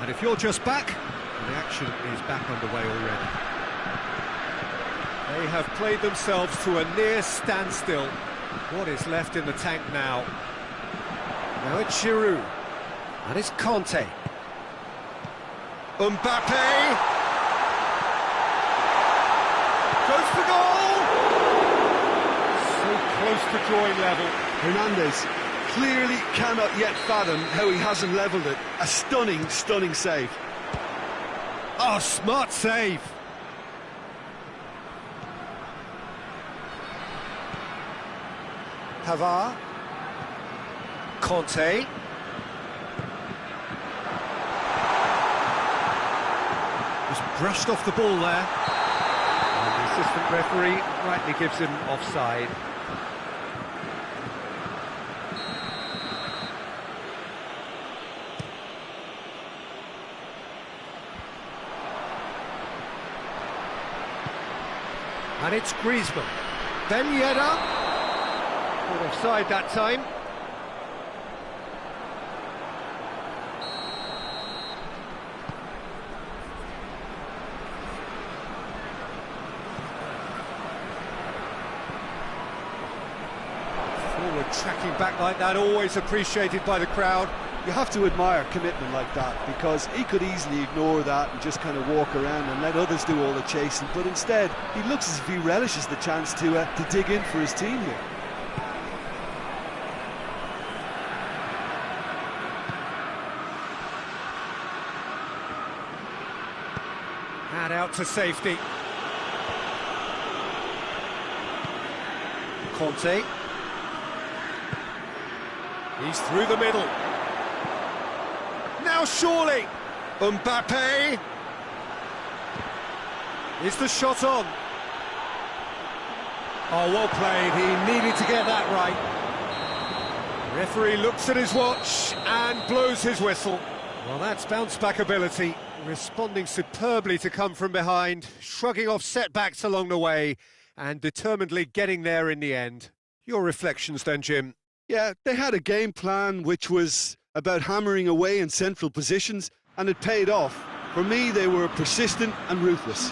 And if you're just back, the action is back underway already. They have played themselves to a near standstill. What is left in the tank now? Now it's Giroud. And it's Conte. Mbappe! Goes for goal! So close to drawing level. Hernandez clearly cannot yet fathom how he hasn't levelled it. A stunning, stunning save. Oh, smart save. Pavard. Conte. Was brushed off the ball there. And the assistant referee rightly gives him offside. And it's Griezmann. Ben Yedder. Caught offside that time. Forward tracking back like that, always appreciated by the crowd. You have to admire commitment like that, because he could easily ignore that and just kind of walk around and let others do all the chasing, but instead he looks as if he relishes the chance to dig in for his team here. Hand out to safety. Conte. He's through the middle. Now surely. Mbappe. Is the shot on? Oh, well played. He needed to get that right. Referee looks at his watch and blows his whistle. Well, that's bounce-back ability, responding superbly to come from behind, shrugging off setbacks along the way, and determinedly getting there in the end. Your reflections then, Jim? Yeah, they had a game plan which was about hammering away in central positions, and it paid off. For me, they were persistent and ruthless.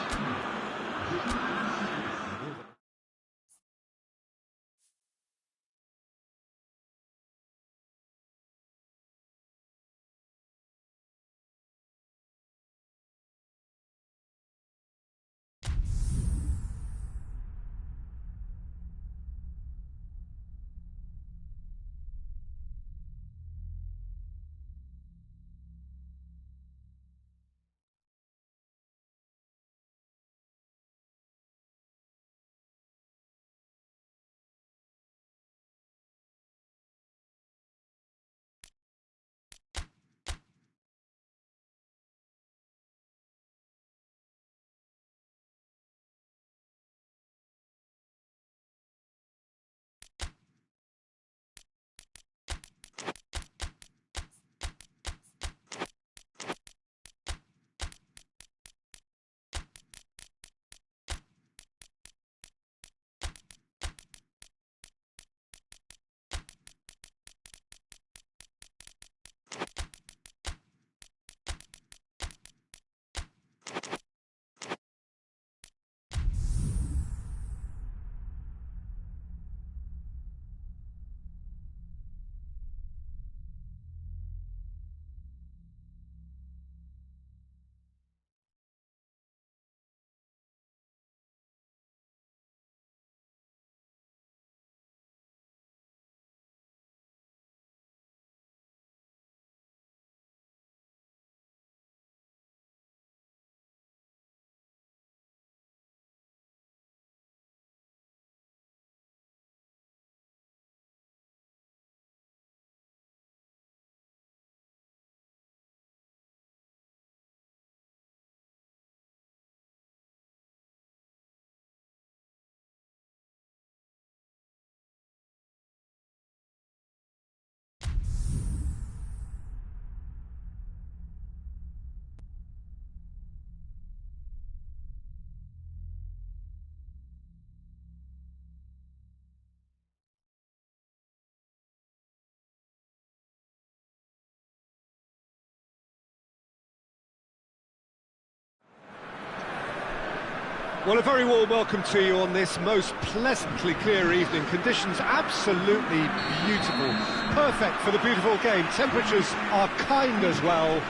Well, a very warm welcome to you on this most pleasantly clear evening. Conditions absolutely beautiful. Perfect for the beautiful game. Temperatures are kind as well.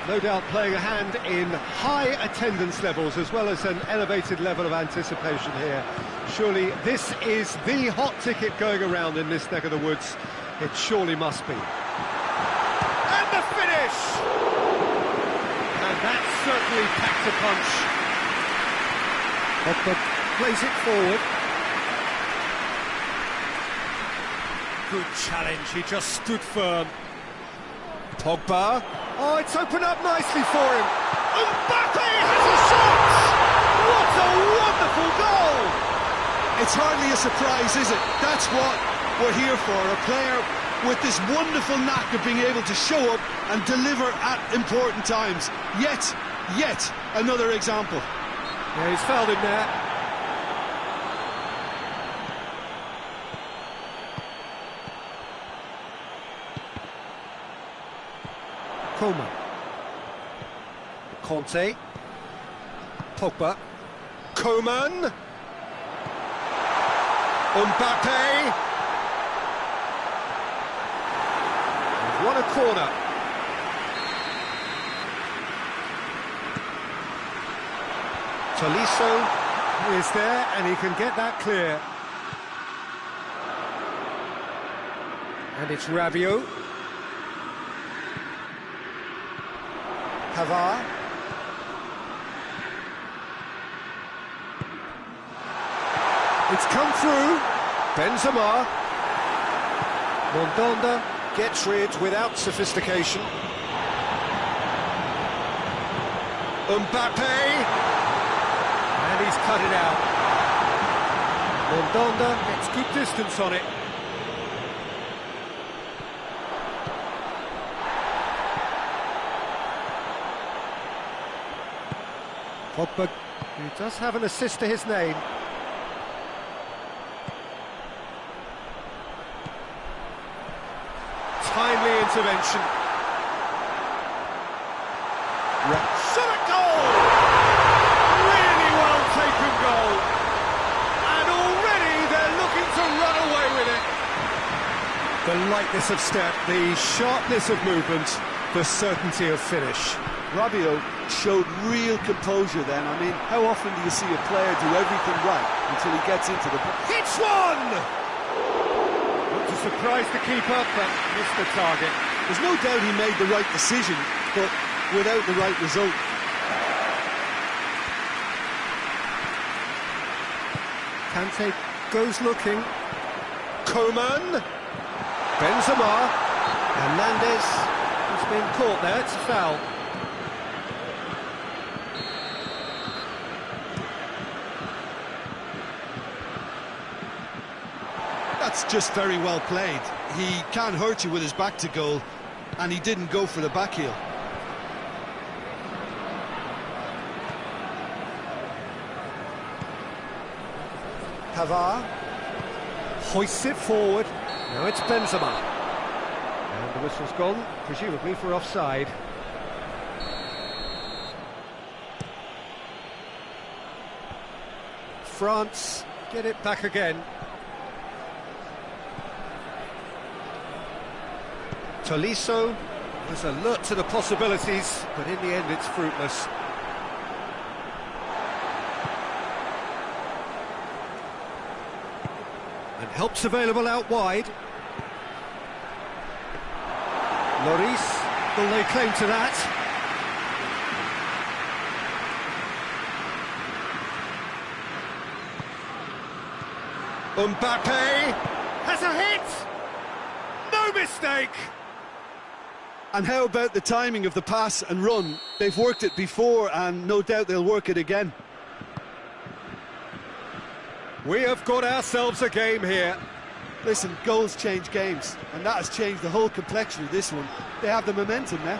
No doubt playing a hand in high attendance levels as well as an elevated level of anticipation here. Surely this is the hot ticket going around in this neck of the woods. It surely must be. And the finish! And that certainly packed a punch. Pogba plays it forward. Good challenge, he just stood firm. Pogba. Oh, it's opened up nicely for him. Mbappe has a shot! What a wonderful goal! It's hardly a surprise, is it? That's what we're here for. A player with this wonderful knack of being able to show up and deliver at important times. Yet another example. Yeah, he's fouled him there. Coman. Conte. Pogba. Coman. Mbappe. He's won a corner. Tolisso is there, and he can get that clear. And it's Rabiot. Pavard. It's come through. Benzema. Mondonda gets rid without sophistication. Mbappe. And he's cut it out. Mondonda gets good distance on it. Pogba, who does have an assist to his name. Timely intervention. Shot at goal! Really well taken goal. And already they're looking to run away with it. The lightness of step, the sharpness of movement, the certainty of finish. Rabiot showed real composure then. I mean, how often do you see a player do everything right until he gets into the box? Hits one! Looked to surprise the keeper, but missed the target. There's no doubt he made the right decision, but without the right result. Kante goes looking. Coman. Benzema. Hernandez has been caught there. It's a foul. That's just very well played. He can't hurt you with his back to goal, and he didn't go for the back heel. Pavard hoists it forward. Now it's Benzema. And the whistle's gone, presumably for offside. France get it back again. Tolisso was alert to the possibilities, but in the end it's fruitless. And help's available out wide. Lloris, will they claim to that? Mbappe has a hit! No mistake! And how about the timing of the pass and run? They've worked it before, and no doubt they'll work it again. We have got ourselves a game here. Listen, goals change games, and that has changed the whole complexion of this one. They have the momentum now.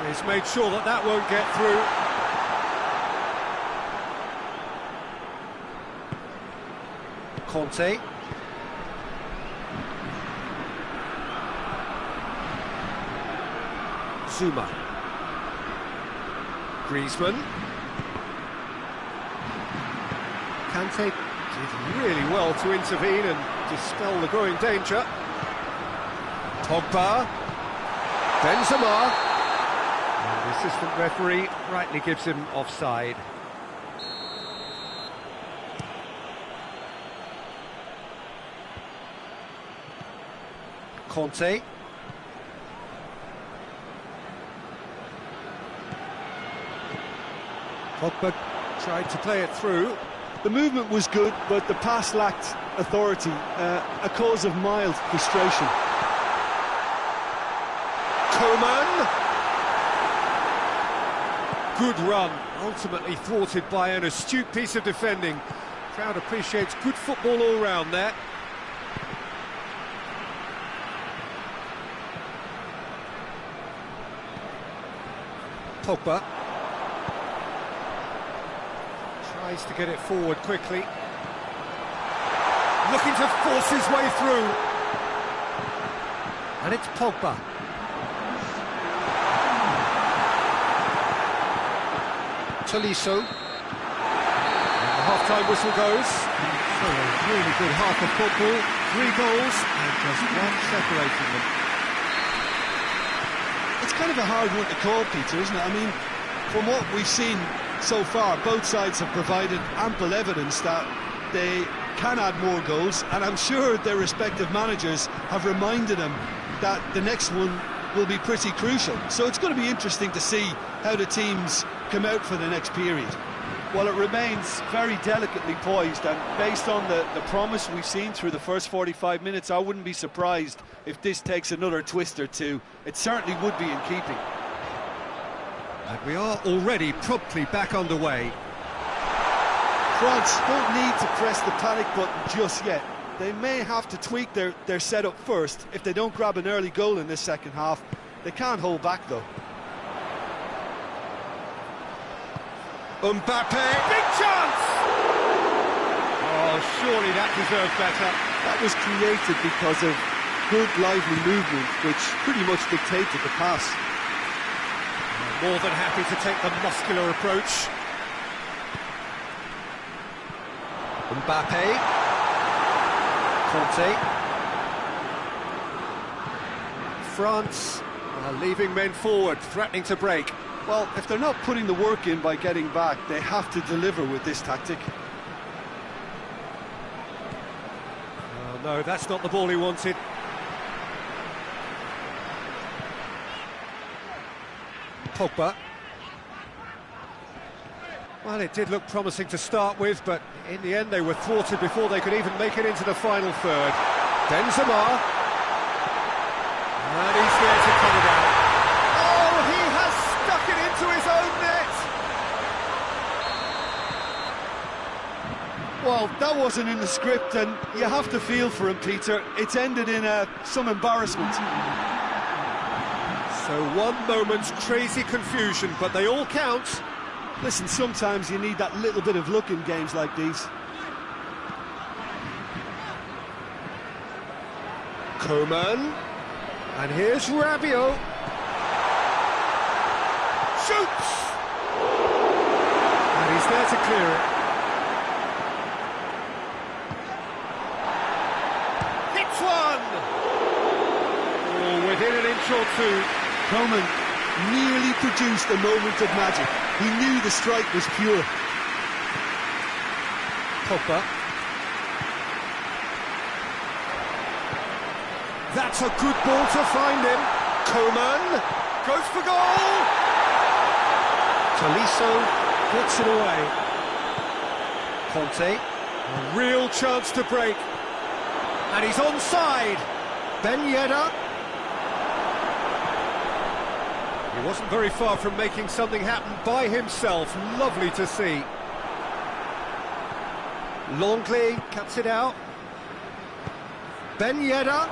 He's made sure that that won't get through. Conte. Zuma. Griezmann. Kante did really well to intervene and dispel the growing danger. Pogba. Benzema. And the assistant referee rightly gives him offside. Conte. Pogba tried to play it through. The movement was good, but the pass lacked authority, a cause of mild frustration. Coman. Good run, ultimately thwarted by an astute piece of defending. Crowd appreciates good football all round there. Pogba. Tries to get it forward quickly. Looking to force his way through. And it's Pogba. Tolisso. And the half-time whistle goes. So a really good half of football. 3 goals and just one separating them. It's kind of a hard one to call, Peter, isn't it? I mean, from what we've seen so far, both sides have provided ample evidence that they can add more goals, and I'm sure their respective managers have reminded them that the next one will be pretty crucial. So it's going to be interesting to see how the teams come out for the next period. Well, it remains very delicately poised, and based on the promise we've seen through the first 45 minutes, I wouldn't be surprised if this takes another twist or two. It certainly would be in keeping. And we are already promptly back underway. France don't need to press the panic button just yet. They may have to tweak their setup first. If they don't grab an early goal in this second half, they can't hold back though. Mbappe, big chance! Oh, surely that deserved better. That was created because of good, lively movement, which pretty much dictated the pass. More than happy to take the muscular approach. Mbappe. Conte. France are leaving men forward, threatening to break. Well, if they're not putting the work in by getting back, they have to deliver with this tactic. Oh, no, that's not the ball he wanted. Pogba. Well, it did look promising to start with, but in the end they were thwarted before they could even make it into the final third. Benzema. And he's there to cut it out. Oh, he has stuck it into his own net! Well, that wasn't in the script, and you have to feel for him, Peter. It's ended in some embarrassment. So one moment's crazy confusion, but they all count. Listen, sometimes you need that little bit of luck in games like these. Coman. And here's Rabiot. Shoots! And he's there to clear it. Hits one! Oh, within an inch or two. Coman nearly produced a moment of magic. He knew the strike was pure. Pogba. That's a good ball to find him. Coman goes for goal. Tolisso gets it away. Conte, a real chance to break. And he's onside. Ben Yedder. He wasn't very far from making something happen by himself. Lovely to see. Longley cuts it out. Ben Yedder.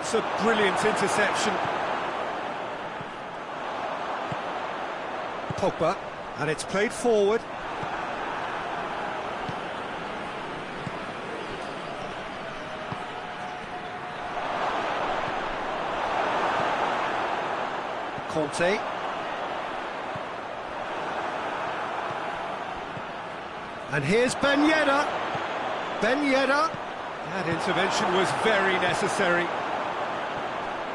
It's a brilliant interception. Pogba, and it's played forward. Conte. And here's Ben Yedder. Ben Yedder. That intervention was very necessary.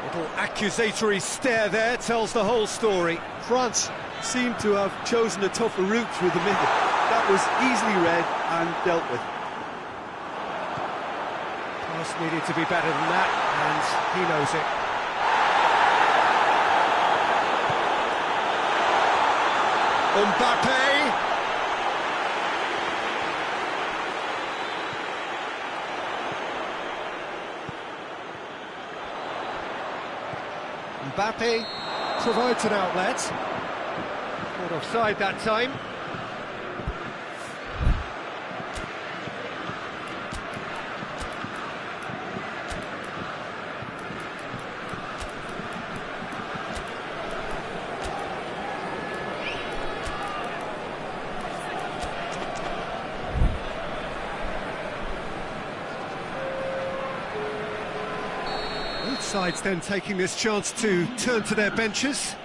Little accusatory stare there tells the whole story. France seemed to have chosen a tougher route through the middle. That was easily read and dealt with. Pass needed to be better than that, and he knows it. Mbappe! Mbappe provides an outlet. Caught offside that time. Both sides then taking this chance to turn to their benches.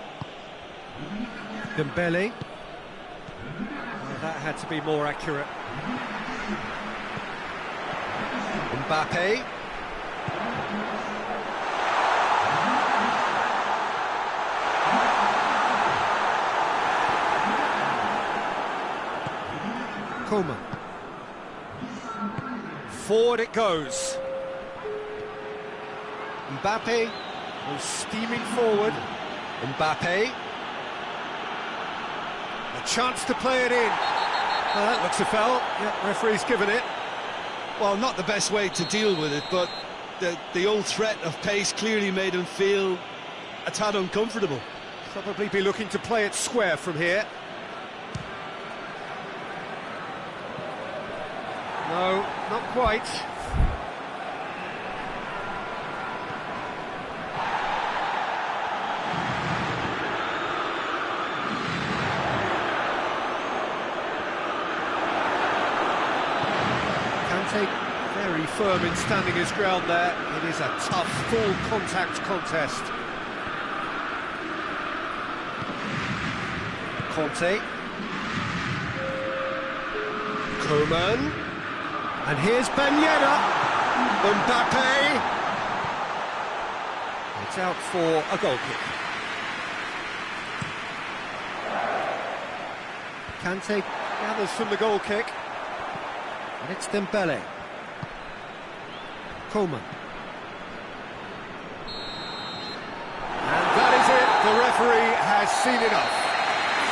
Dembele. Well, that had to be more accurate. Mbappe. Coman. Forward it goes. Mbappe goes steaming forward. Mbappe. A chance to play it in. Well, that looks a foul. Yeah, referee's given it. Well, not the best way to deal with it, but the old threat of pace clearly made him feel a tad uncomfortable. Probably be looking to play it square from here. No, not quite. Kante very firm in standing his ground there. It is a tough, full contact contest. Conte. Coman. And here's Ben Yedder. Mbappe. It's out for a goal kick. Kante gathers from the goal kick. And it's Dembele. Coman. And that is it. The referee has seen enough.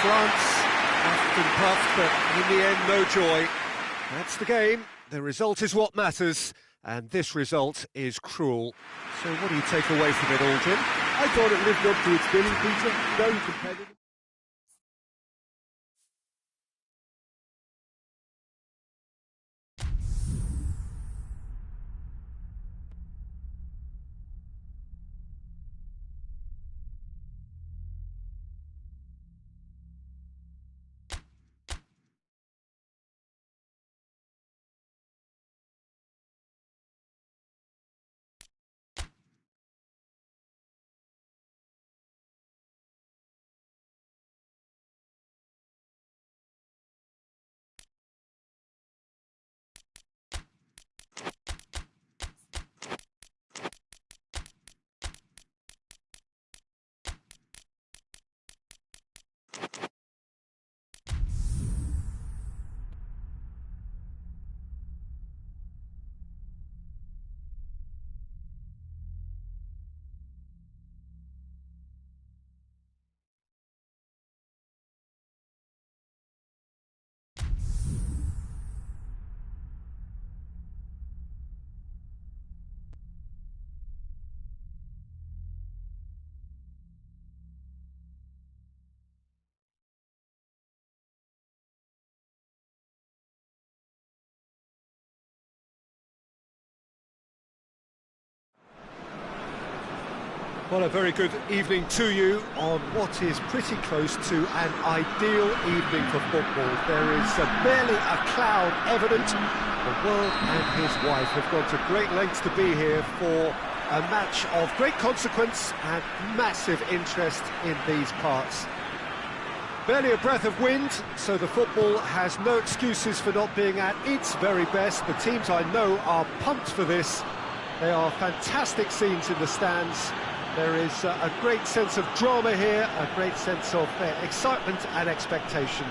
France puffed and puffed, but in the end, no joy. That's the game. The result is what matters, and this result is cruel. So what do you take away from it, Aldrin? I thought it lived up to its billing, Peter. Very competitive. Well, a very good evening to you on what is pretty close to an ideal evening for football. There is barely a cloud evident. The world and his wife have gone to great lengths to be here for a match of great consequence and massive interest in these parts. Barely a breath of wind, so the football has no excuses for not being at its very best. The teams I know are pumped for this. They are fantastic scenes in the stands. There is a great sense of drama here, a great sense of excitement and expectation.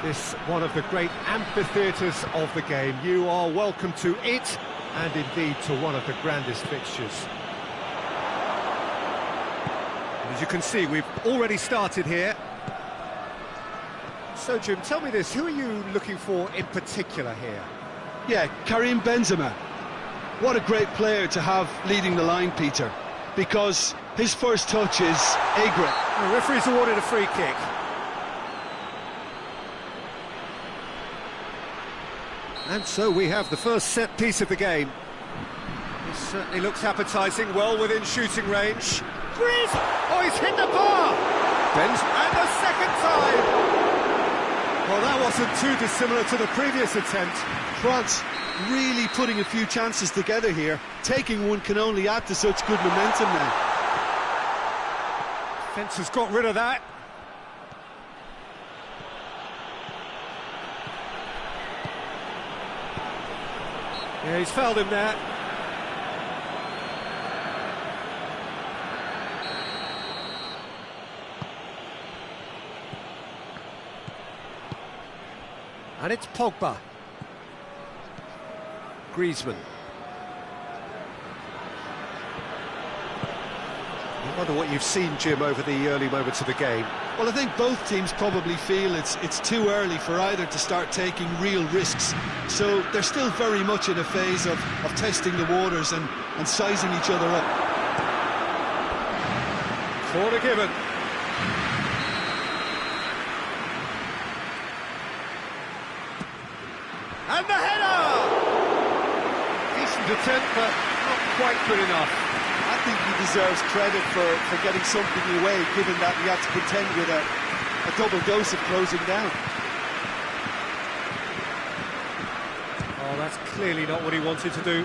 This one of the great amphitheatres of the game. You are welcome to it, and indeed to one of the grandest fixtures. And as you can see, we've already started here. So, Jim, tell me this, who are you looking for in particular here? Yeah, Karim Benzema. What a great player to have leading the line, Peter, because his first touch is great. The referee's awarded a free kick. And so we have the first set piece of the game. This certainly looks appetising, well within shooting range. Grizz! Oh, he's hit the bar! And the second time! Well, that wasn't too dissimilar to the previous attempt. France really putting a few chances together here. Taking one can only add to such good momentum now. Fence has got rid of that. Yeah, he's fouled him there. And it's Pogba. Griezmann. I wonder what you've seen, Jim, over the early moments of the game. Well, I think both teams probably feel it's too early for either to start taking real risks. So they're still very much in a phase of testing the waters and sizing each other up. Corner given. And the header! Decent attempt, but not quite good enough. I think he deserves credit for getting something away, given that he had to contend with a double dose of closing down. that's clearly not what he wanted to do.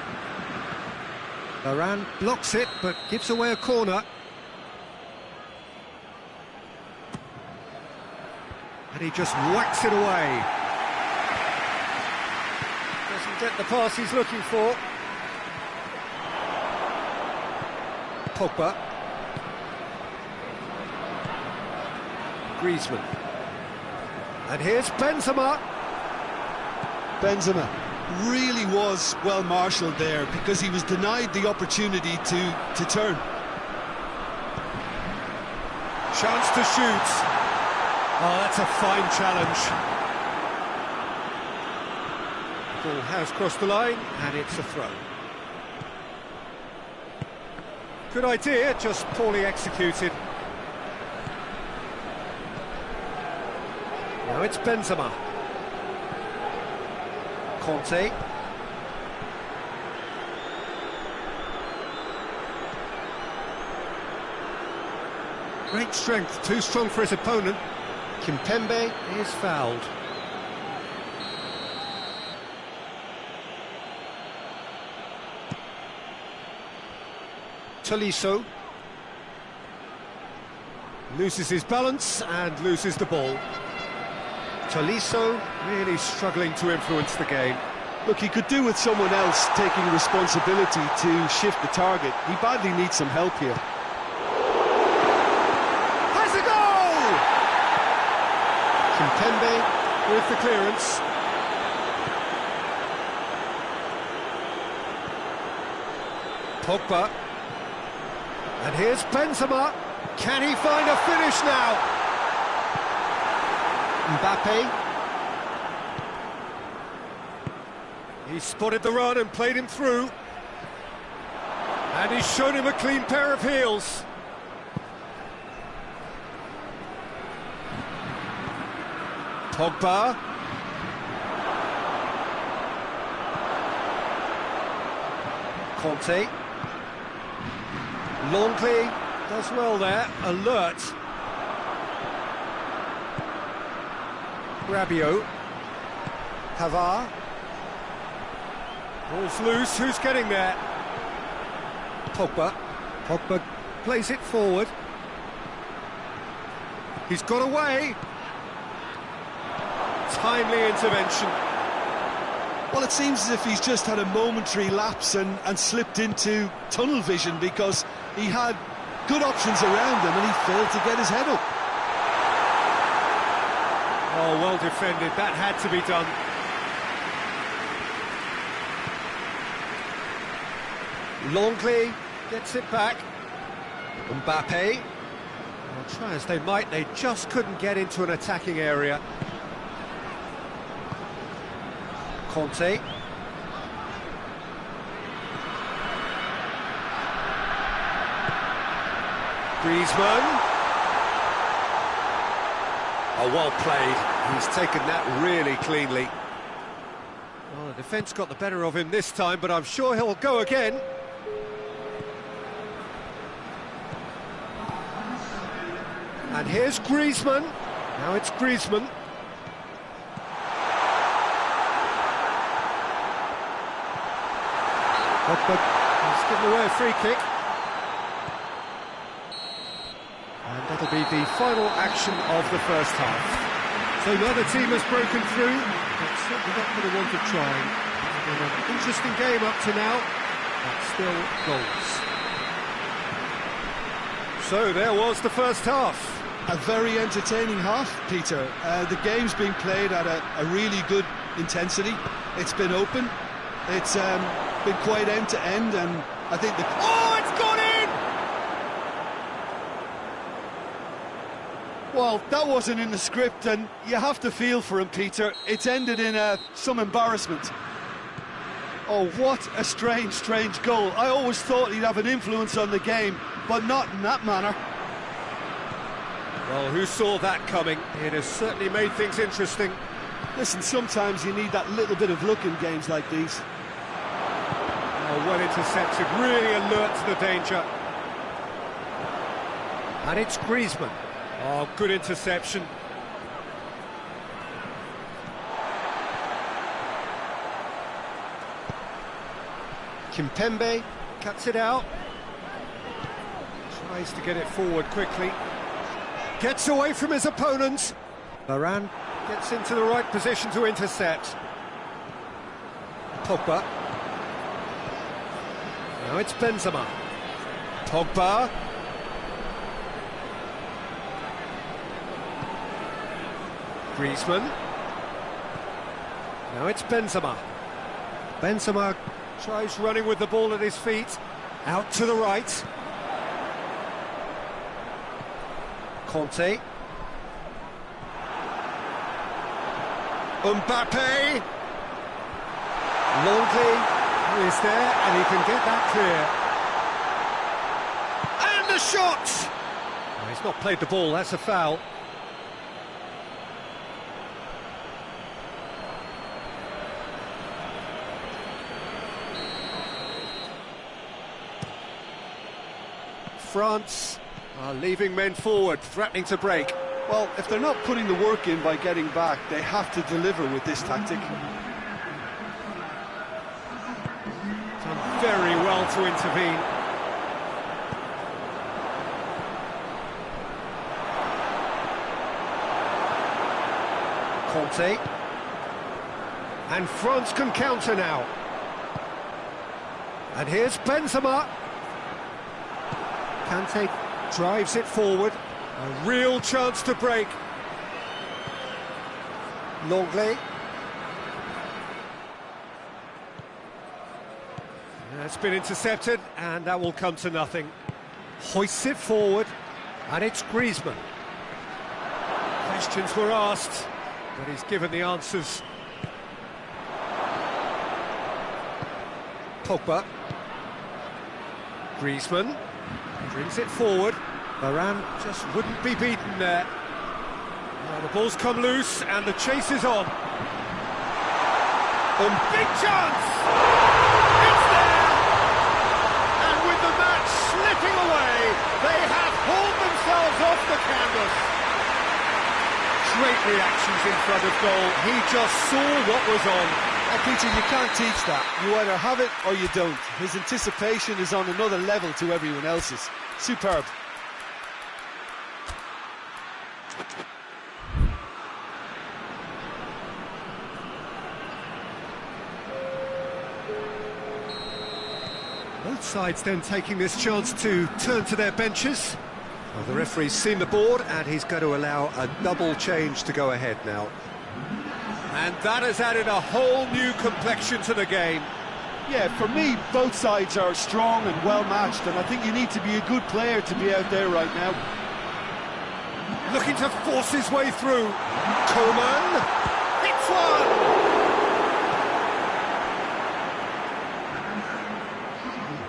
Varane blocks it, but gives away a corner. And he just whacks it away. Doesn't get the pass he's looking for. Pogba. Griezmann. And here's Benzema. Benzema really was well marshalled there because he was denied the opportunity to turn. Chance to shoot. Oh, that's a fine challenge. Ball has crossed the line, and it's a throw. Good idea, just poorly executed. Now it's Benzema. Conte. Great strength, too strong for his opponent. Kimpembe is fouled. Tolisso loses his balance and loses the ball. Tolisso really struggling to influence the game. Look, he could do with someone else taking responsibility to shift the target. He badly needs some help here. Has a goal! Kimpembe with the clearance. Pogba. And here's Benzema. Can he find a finish now? Mbappe. He spotted the run and played him through. And he's shown him a clean pair of heels. Pogba. Conte. Longley does well there, alert. Rabiot. Pavard. Ball's loose, who's getting there? Pogba. Pogba plays it forward. He's got away. Timely intervention. Well, it seems as if he's just had a momentary lapse and slipped into tunnel vision because he had good options around him and he failed to get his head up. Oh, well defended, that had to be done. Longley gets it back. Mbappe. Well, try as they might, they just couldn't get into an attacking area. Conte. Griezmann. Oh, well played. He's taken that really cleanly. Well, the defence got the better of him this time, but I'm sure he'll go again. And here's Griezmann. Now it's Griezmann. But he's given away a free kick. And that'll be the final action of the first half. So neither team has broken through, but certainly not for the want of trying. It's been an interesting game up to now, but still goals. So there was the first half. A very entertaining half, Peter. The game's been played at a really good intensity. It's been open. It's been quite end-to-end, and I think the... Oh, it's gone in! Well, that wasn't in the script, and you have to feel for him, Peter. It's ended in some embarrassment. Oh, what a strange goal. I always thought he'd have an influence on the game, but not in that manner. Well, who saw that coming? It has certainly made things interesting. Listen, sometimes you need that little bit of luck in games like these. Oh, well intercepted, really alert to the danger. And it's Griezmann. Oh, good interception. Kimpembe cuts it out. Tries to get it forward quickly. Gets away from his opponent. Varane gets into the right position to intercept. Pogba. Now it's Benzema. Pogba. Griezmann. Now it's Benzema. Benzema tries running with the ball at his feet. Out to the right. Conte. Mbappe. Longley is there and he can get that clear. And the shot! Oh, he's not played the ball, that's a foul. France are leaving men forward, threatening to break. Well, if they're not putting the work in by getting back, they have to deliver with this tactic. Done very well to intervene. Conte. And France can counter now. And here's Benzema. Kante drives it forward. A real chance to break. Longley. That's been intercepted, and that will come to nothing. Hoists it forward, and it's Griezmann. Questions were asked, but he's given the answers. Pogba. Griezmann brings it forward. Varane just wouldn't be beaten there. Now the ball's come loose and the chase is on. Big chance! It's there! And with the match slipping away, they have hauled themselves off the canvas. Great reactions in front of goal. He just saw what was on. Oh, Peter, you can't teach that. You either have it or you don't. His anticipation is on another level to everyone else's. Superb. Both sides then taking this chance to turn to their benches. Well, the referee's seen the board and he's going to allow a double change to go ahead now. And that has added a whole new complexion to the game. Yeah, for me, both sides are strong and well matched, and I think you need to be a good player to be out there right now. Looking to force his way through. Coman. It's one!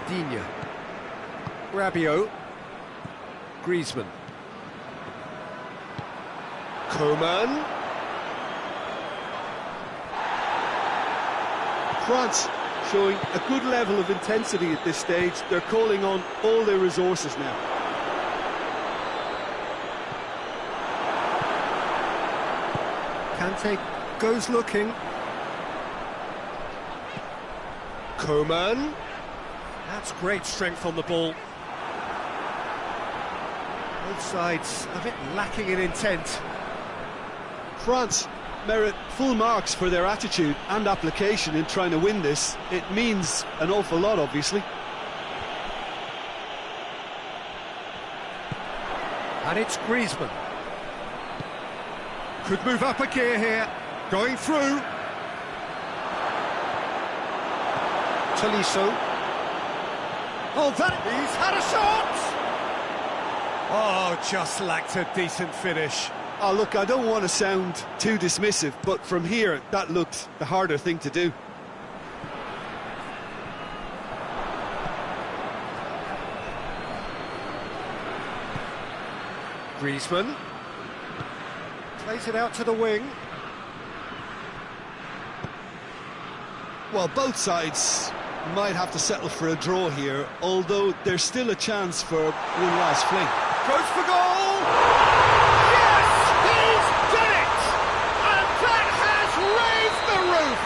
Digne. Rabiot. Griezmann. Coman. France showing a good level of intensity at this stage. They're calling on all their resources now. Kante goes looking. Coman. That's great strength on the ball. Both sides a bit lacking in intent. France merit full marks for their attitude and application in trying to win this. It means an awful lot, obviously. And it's Griezmann. Could move up a gear here. Going through. Tolisso. Oh, he's had a shot! Oh, just lacked a decent finish. Oh, look, I don't want to sound too dismissive, but from here, that looked the harder thing to do. Griezmann. Plays it out to the wing. Well, both sides might have to settle for a draw here, although there's still a chance for one last fling. Goes for goal! Yes! He's done it! And that has raised the roof!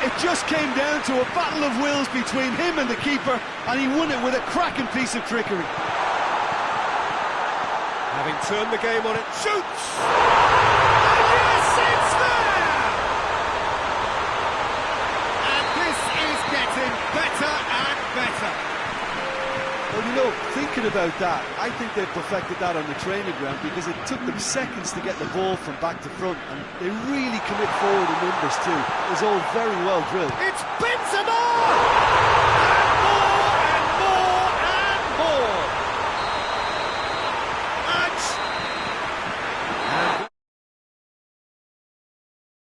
It just came down to a battle of wills between him and the keeper, and he won it with a cracking piece of trickery. Having turned the game on it, shoots! And yes, it's there! And this is getting better and better. Well, you know, thinking about that, I think they perfected that on the training ground because it took them seconds to get the ball from back to front, and they really commit forward in numbers too. It was all very well drilled. It's